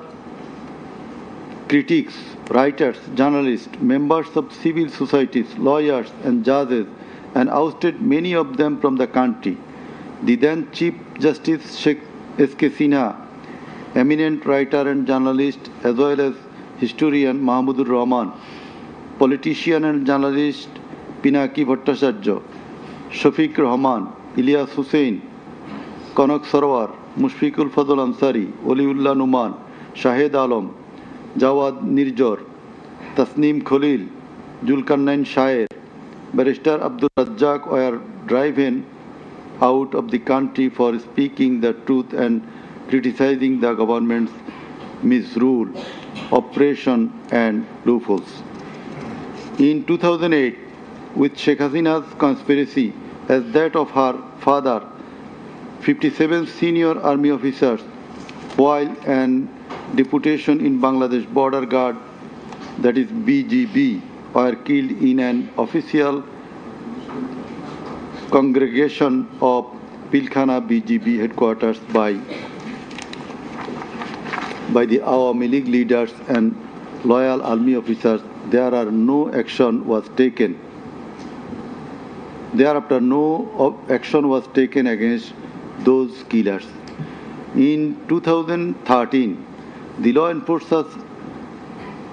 critics, writers, journalists, members of civil societies, lawyers and judges, and ousted many of them from the country. The then Chief Justice Sheikh S.K. Sinha, eminent writer and journalist, as well as historian Mahmudur Rahman, politician and journalist Pinaki Bhattacharya, Shafiq Rahman, Ilyas Hussain, Kanak Sarwar, Mushfiqul Fadl Ansari, Waliullah Numan, Shahed Alam, Jawad Nirjor, Tasneem Khalil, Julkarnain Shair, Barrister Abdul Razzaq were driven out of the country for speaking the truth and criticizing the government's misrule, oppression and loopholes. In 2008, with Sheikh Hasina's conspiracy as that of her father, 57 senior army officers, while an deputation in Bangladesh Border Guard, that is BGB, were killed in an official congregation of Pilkhana BGB headquarters by the Awami League leaders and loyal army officers. Thereafter, no action was taken against those killers. In 2013, the law enforcers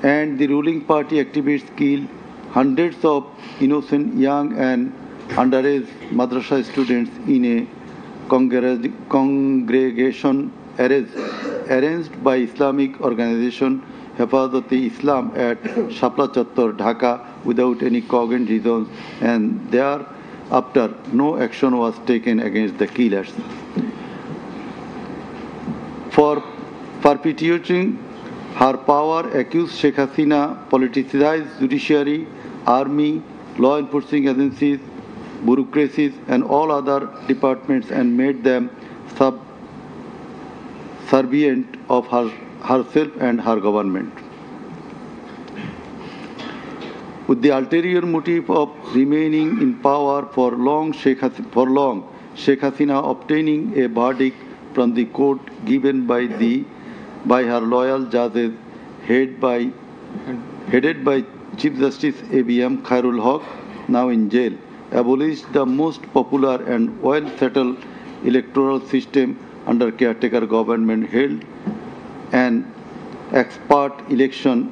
and the ruling party activists killed hundreds of innocent young and underage madrasa students in a congregation arranged by Islamic organization Hefazat-e-Islam at Shapla Chattor, Dhaka, without any cogent reasons, and thereafter no action was taken against the killers. For perpetuating her power, accused Sheikh Hasina politicized judiciary, army, law enforcing agencies, bureaucracies, and all other departments and made them subservient of herself and her government. With the ulterior motive of remaining in power for long, Sheikh Hasina obtaining a verdict from the court given by her loyal judges headed by Chief Justice A.B.M. Khairul Haq, now in jail, abolished the most popular and well-settled electoral system under caretaker government, held an expert election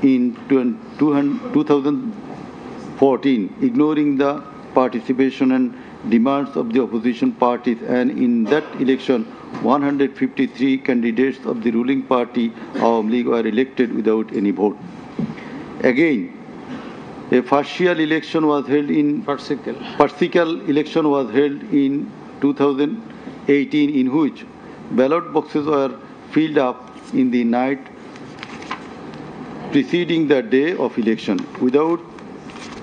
in 2014, ignoring the participation and demands of the opposition parties, and in that election 153 candidates of the ruling party Awami League were elected without any vote. Again, a partial election was held in 2018, in which ballot boxes were filled up in the night preceding the day of election, without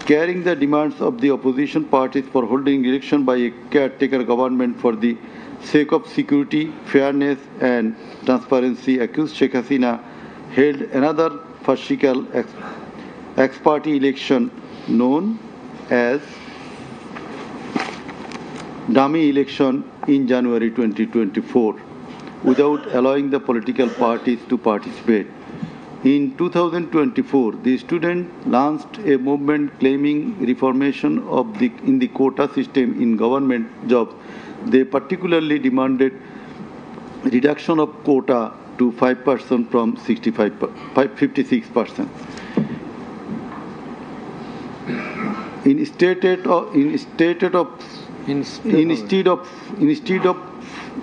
carrying the demands of the opposition parties for holding election by a caretaker government for the sake of security, fairness, and transparency. Accused Sheikh Hasina held another partial ex-party election known as dummy election in January 2024 without allowing the political parties to participate. In 2024, the students launched a movement claiming reformation in the quota system in government jobs. They particularly demanded reduction of quota to 5% from 56%. Instead of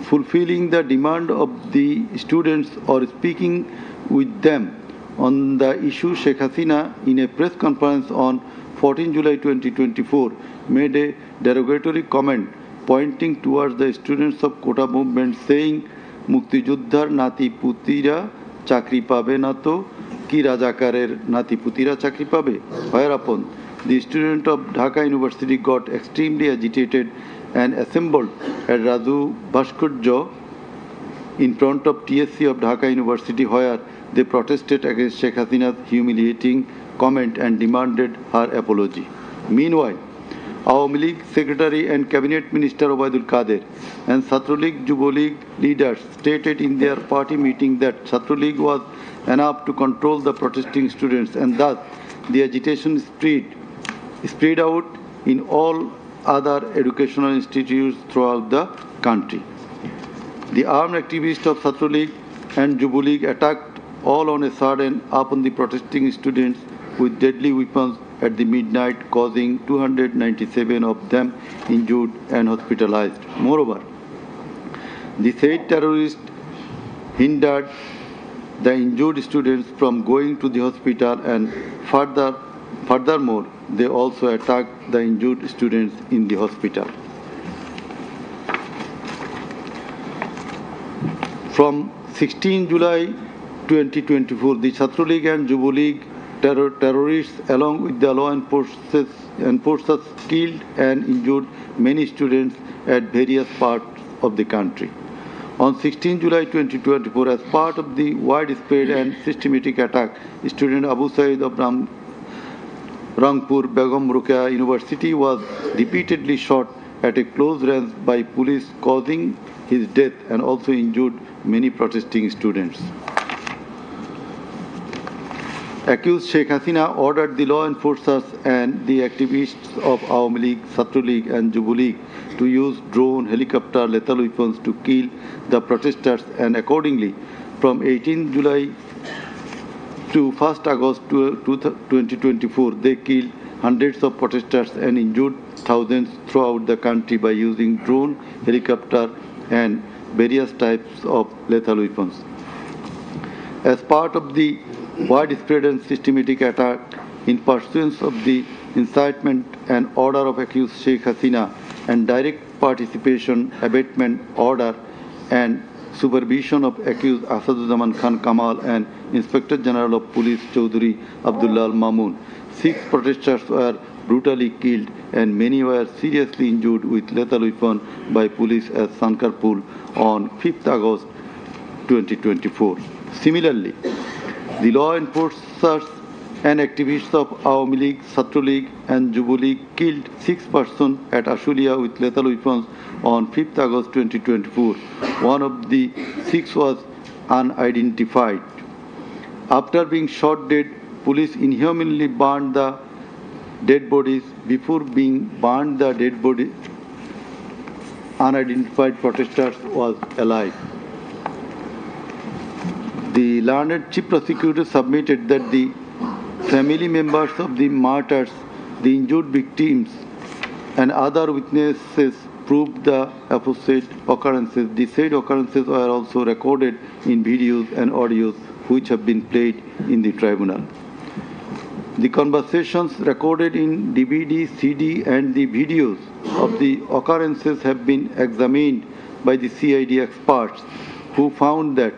fulfilling the demand of the students or speaking with them on the issue, Sheikh Hasina, in a press conference on 14 July 2024, made a derogatory comment pointing towards the students of quota movement, saying, "Mukti Juddhar nati putira chakri pabe na to ki Rajakarer nati putira chakri pabe." Whereupon the student of Dhaka University got extremely agitated and assembled at Raju Bhaskurjo in front of TSC of Dhaka University, where they protested against Sheikh Hasina's humiliating comment and demanded her apology. Meanwhile, Awami League Secretary and Cabinet Minister Obaidul Qadir and Chhatra League Yuva League leaders stated in their party meeting that Chhatra League was enough to control the protesting students, and thus the agitation spread out in all other educational institutes throughout the country. The armed activists of Chhatra League and Yuva League attacked all on a sudden upon the protesting students with deadly weapons at the midnight, causing 297 of them injured and hospitalized. Moreover, the said terrorists hindered the injured students from going to the hospital, and furthermore, they also attacked the injured students in the hospital. From 16 July 2024, the Chhatra League and Yuva League terrorists, along with the law enforcers, killed and injured many students at various parts of the country. On 16 July 2024, as part of the widespread and systematic attack, student Abu Said of Rangpur Begum Ruqayya University was repeatedly shot at a close range by police, causing his death and also injured many protesting students. Accused Sheikh Hasina ordered the law enforcers and the activists of Awami League, Chhatra League and Yuva League to use drone, helicopter, lethal weapons to kill the protesters, and accordingly, from 18 July to 1st August 2024, they killed hundreds of protesters and injured thousands throughout the country by using drone, helicopter and various types of lethal weapons. As part of the widespread and systematic attack in pursuance of the incitement and order of accused Sheikh Hasina and direct participation, abatement order and supervision of accused Asaduzzaman Khan Kamal and Inspector General of Police Chaudhry Abdullah Al Mamun, 6 protesters were brutally killed and many were seriously injured with lethal weapon by police at Sankarpur on 5th August 2024. Similarly, the law enforcers and activists of Awami League, Chhatra League and Jubo League killed 6 persons at Ashulia with lethal weapons on 5th August 2024. One of the 6 was unidentified. After being shot dead, police inhumanly burned the dead bodies. Before being burned the dead body, unidentified protesters was alive. The learned chief prosecutor submitted that the family members of the martyrs, the injured victims, and other witnesses proved the opposite occurrences. The said occurrences were also recorded in videos and audios which have been played in the tribunal. The conversations recorded in DVD, CD, and the videos of the occurrences have been examined by the CID experts who found that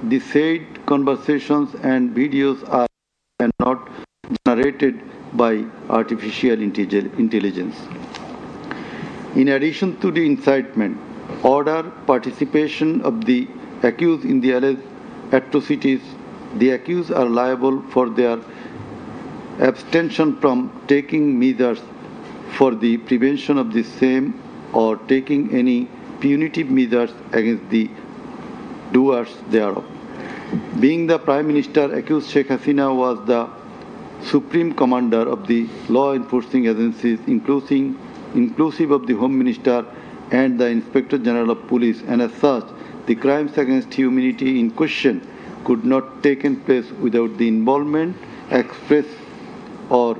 the said conversations and videos are not generated by artificial intelligence. In addition to the incitement, order, participation of the accused in the alleged atrocities, the accused are liable for their abstention from taking measures for the prevention of the same or taking any punitive measures against the doers thereof. Being the Prime Minister, accused Sheikh Hasina was the supreme commander of the law enforcing agencies, inclusive of the Home Minister and the Inspector General of Police, and as such, the crimes against humanity in question could not take place without the involvement, express or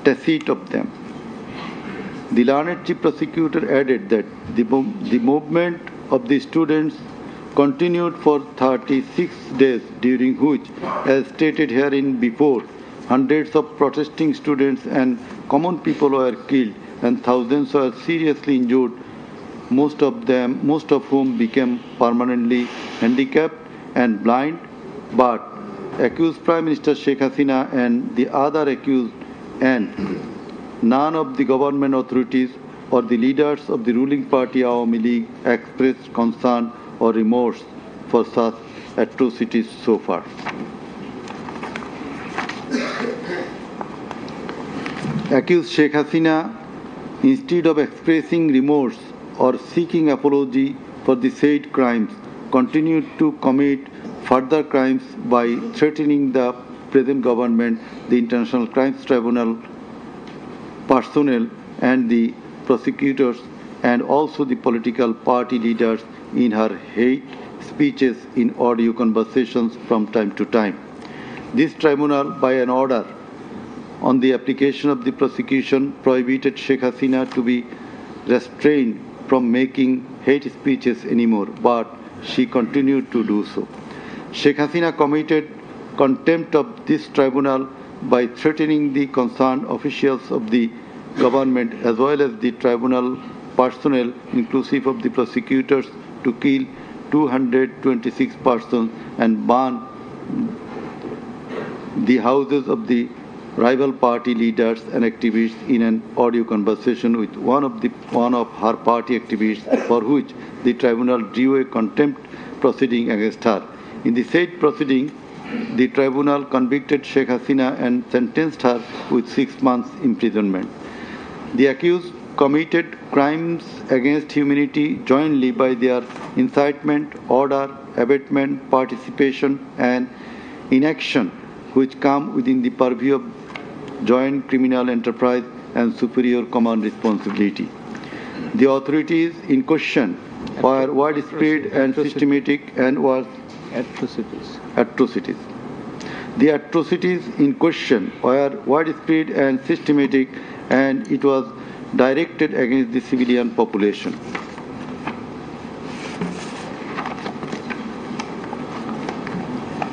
tacit of them. The learned chief prosecutor added that the movement of the students continued for 36 days, during which, as stated herein before, hundreds of protesting students and common people were killed and thousands were seriously injured, most of whom became permanently handicapped and blind. But accused Prime Minister Sheikh Hasina and the other accused and none of the government authorities or the leaders of the ruling party Awami League expressed concern or remorse for such atrocities so far. Accused Sheikh Hasina, instead of expressing remorse or seeking apology for the said crimes, continued to commit further crimes by threatening the present government, the International Crimes Tribunal personnel and the prosecutors, and also the political party leaders in her hate speeches in audio conversations from time to time. This tribunal, by an order on the application of the prosecution, prohibited Sheikh Hasina to be restrained from making hate speeches anymore, but she continued to do so. Sheikh Hasina committed contempt of this tribunal by threatening the concerned officials of the government as well as the tribunal personnel, inclusive of the prosecutors, to kill 226 persons and burn the houses of the rival party leaders and activists in an audio conversation with one of her party activists, for which the tribunal drew a contempt proceeding against her. In the said proceeding, the tribunal convicted Sheikh Hasina and sentenced her with 6 months imprisonment. The accused committed crimes against humanity jointly by their incitement, order, abatement, participation, and inaction, which come within the purview of joint criminal enterprise and superior command responsibility. The authorities in question were widespread and systematic and was atrocities. The atrocities in question were widespread and systematic, and it was directed against the civilian population.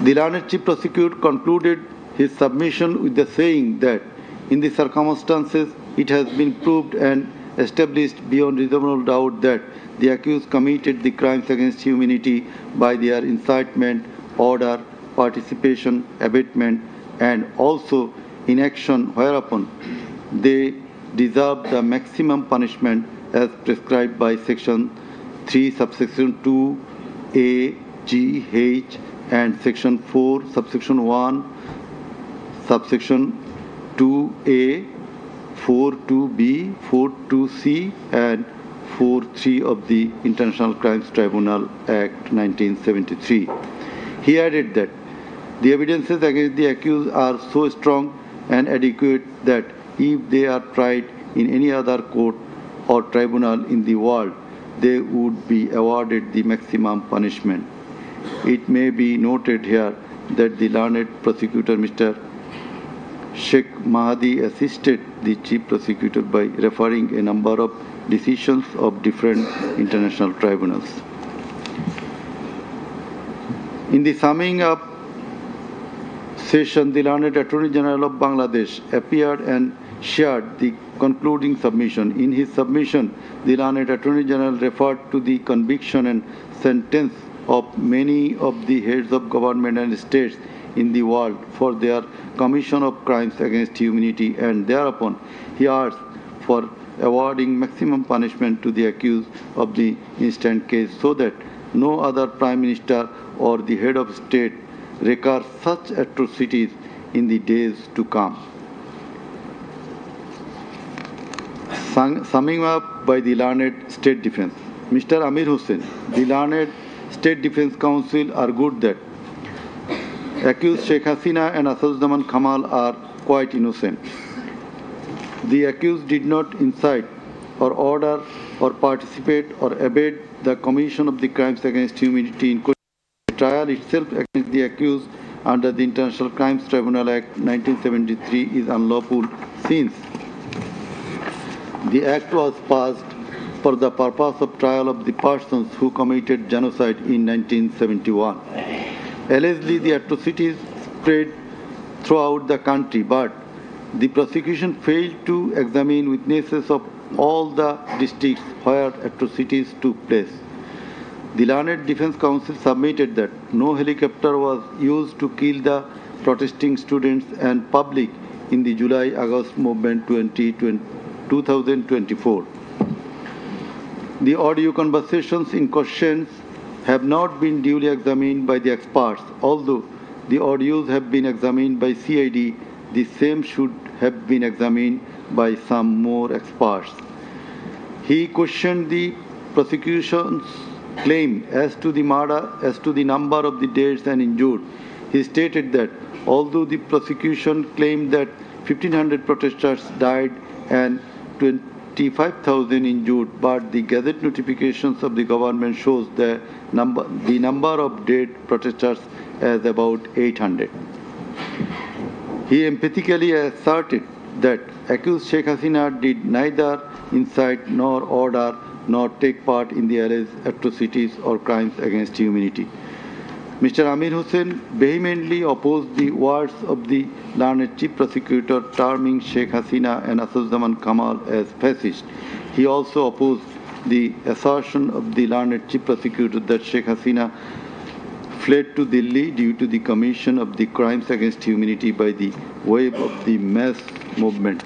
The learned Chief Prosecutor concluded his submission with the saying that in the circumstances it has been proved and established beyond reasonable doubt that the accused committed the crimes against humanity by their incitement, order, participation, abatement, and also inaction whereupon they deserve the maximum punishment as prescribed by Section 3, subsection 2, A, G, H, and Section 4, subsection 1, subsection 2A, 4.2b, 4.2c, and 4.3 of the International Crimes Tribunal Act 1973. He added that the evidences against the accused are so strong and adequate that if they are tried in any other court or tribunal in the world, they would be awarded the maximum punishment. It may be noted here that the learned prosecutor, Mr. Sheikh Mahdi, assisted the Chief Prosecutor by referring a number of decisions of different international tribunals. In the summing up session, the learned Attorney General of Bangladesh appeared and shared the concluding submission. In his submission, the learned Attorney General referred to the conviction and sentence of many of the heads of government and states in the world for their commission of crimes against humanity, and thereupon he asked for awarding maximum punishment to the accused of the instant case so that no other Prime Minister or the head of state recur such atrocities in the days to come. Summing up by the learned State Defense, Mr. Amir Hussain, the learned State Defense Counsel argued that accused Sheikh Hasina and Asaduzzaman Kamal are quite innocent. The accused did not incite or order or participate or abet the commission of the crimes against humanity in question. The trial itself against the accused under the International Crimes Tribunal Act 1973 is unlawful since the act was passed for the purpose of trial of the persons who committed genocide in 1971. Allegedly, the atrocities spread throughout the country, but the prosecution failed to examine witnesses of all the districts where atrocities took place. The learned Defense Counsel submitted that no helicopter was used to kill the protesting students and public in the July-August movement 2024. The audio conversations in questions have not been duly examined by the experts. Although the audios have been examined by CID, the same should have been examined by some more experts. He questioned the prosecution's claim as to the number of the deaths and injured. He stated that although the prosecution claimed that 1,500 protesters died and 25,000 injured, but the Gazette notifications of the government shows the number of dead protesters as about 800. He emphatically asserted that accused Sheikh Hasina did neither incite nor order nor take part in the alleged atrocities or crimes against humanity. Mr. Amir Hussain vehemently opposed the words of the learned Chief Prosecutor terming Sheikh Hasina and Asaduzzaman Kamal as fascist. He also opposed the assertion of the learned Chief Prosecutor that Sheikh Hasina fled to Delhi due to the commission of the crimes against humanity by the wave of the mass movement.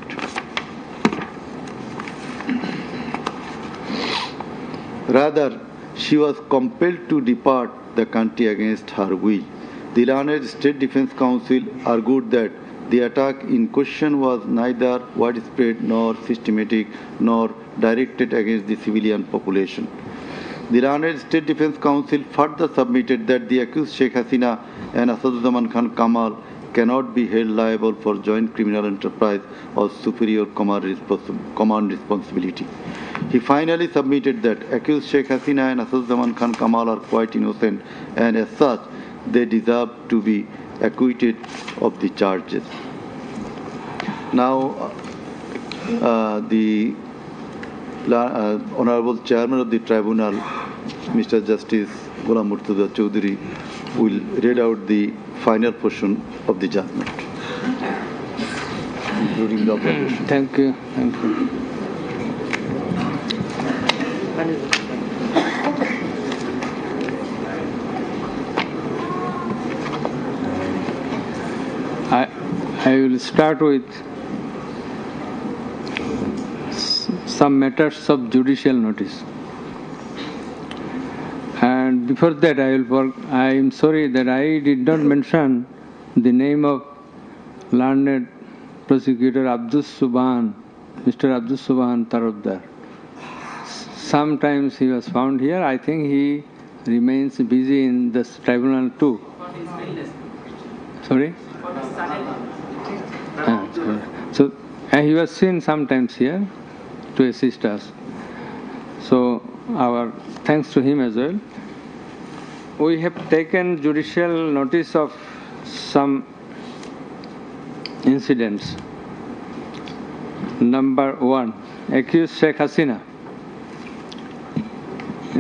Rather, she was compelled to depart the country against her will. The learned State Defense Counsel argued that the attack in question was neither widespread nor systematic nor directed against the civilian population. The learned State Defense Counsel further submitted that the accused Sheikh Hasina and Asaduzzaman Khan Kamal cannot be held liable for joint criminal enterprise or superior command responsibility. He finally submitted that accused Sheikh Hasina and Asaduzzaman Khan Kamal are quite innocent and as such they deserve to be acquitted of the charges. Now, the Honorable Chairman of the Tribunal, Mr. Justice Ghulam Murtuza Chaudhary, will read out the final portion of the judgment, including the observation.
Thank you. Thank you. I will start with some matters of judicial notice. And before that, I am sorry that I did not mention the name of learned prosecutor Abdus Subhan, Mr. Abdus Subhan Tarabdar. Sometimes he was found here. I think he remains busy in the tribunal too. Sorry? So he was seen sometimes here to assist us. So our thanks to him as well. We have taken judicial notice of some incidents. Number 1, accused Sheikh Hasina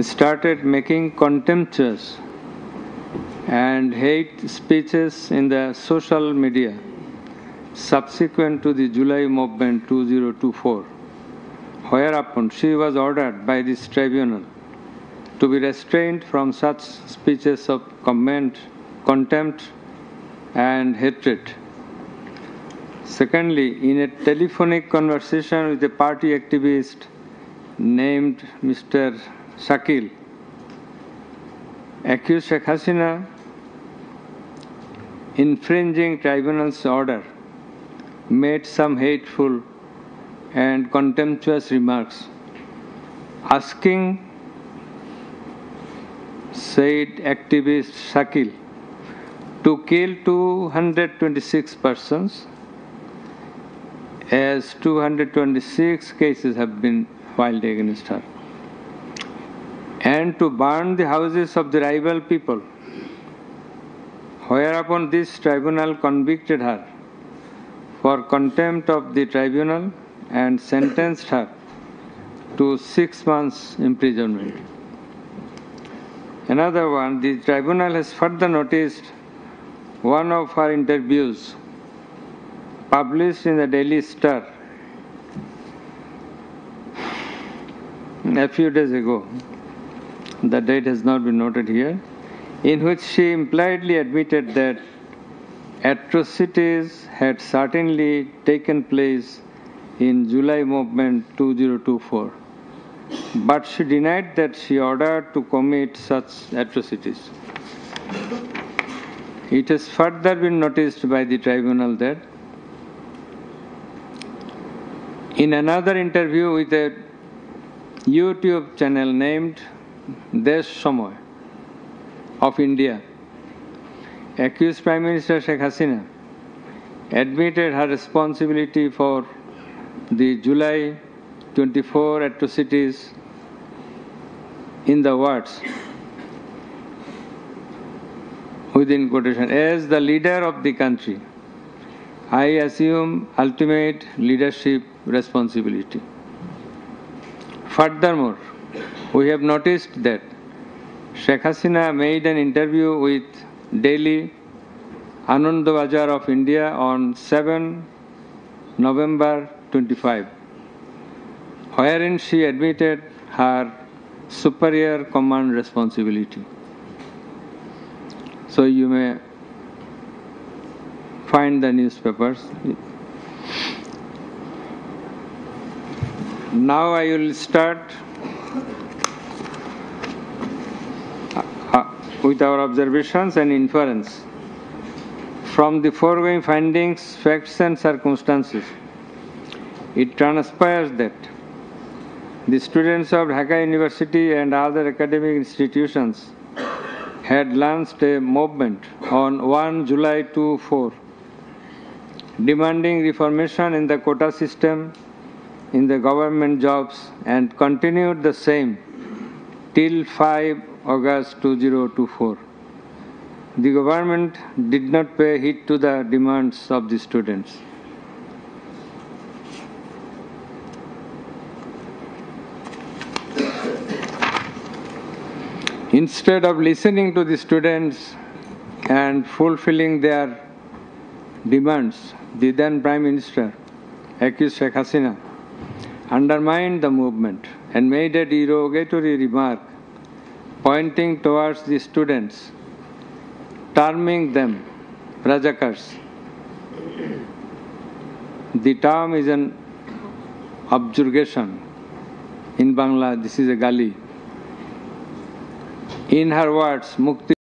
started making contemptuous and hate speeches in the social media subsequent to the July movement 2024, whereupon she was ordered by this tribunal to be restrained from such speeches of contempt and hatred. Secondly, in a telephonic conversation with a party activist named Mr. Shakil, accused Sheikh Hasina infringing tribunal's order made some hateful and contemptuous remarks, asking said activist Shakil to kill 226 persons, as 226 cases have been filed against her, and to burn the houses of the rival people, whereupon this tribunal convicted her for contempt of the tribunal and sentenced her to 6 months imprisonment. Another one, the tribunal has further noticed one of her interviews published in the Daily Star a few days ago. The date has not been noted here, in which she impliedly admitted that atrocities had certainly taken place in July movement 2024, but she denied that she ordered to commit such atrocities. It has further been noticed by the tribunal that in another interview with a YouTube channel named Desh Somoy of India, accused Prime Minister Sheikh Hasina admitted her responsibility for the July 24 atrocities in the words, within quotation, as the leader of the country, I assume ultimate leadership responsibility. Furthermore, we have noticed that Sheikh Hasina made an interview with Delhi Anandabazar of India on 7 November 25, wherein she admitted her superior command responsibility. So you may find the newspapers. Now I will start with our observations and inference. From the foregoing findings, facts and circumstances, it transpires that the students of Dhaka University and other academic institutions had launched a movement on 1 July 2024 demanding reformation in the quota system in the government jobs and continued the same till 5 August 2024. The government did not pay heed to the demands of the students. Instead of listening to the students and fulfilling their demands, the then Prime Minister, accused Sheikh Hasina, undermined the movement and made a derogatory remark pointing towards the students, terming them Rajakars. The term is an objurgation. In Bangla, this is a gali. In her words, Mukti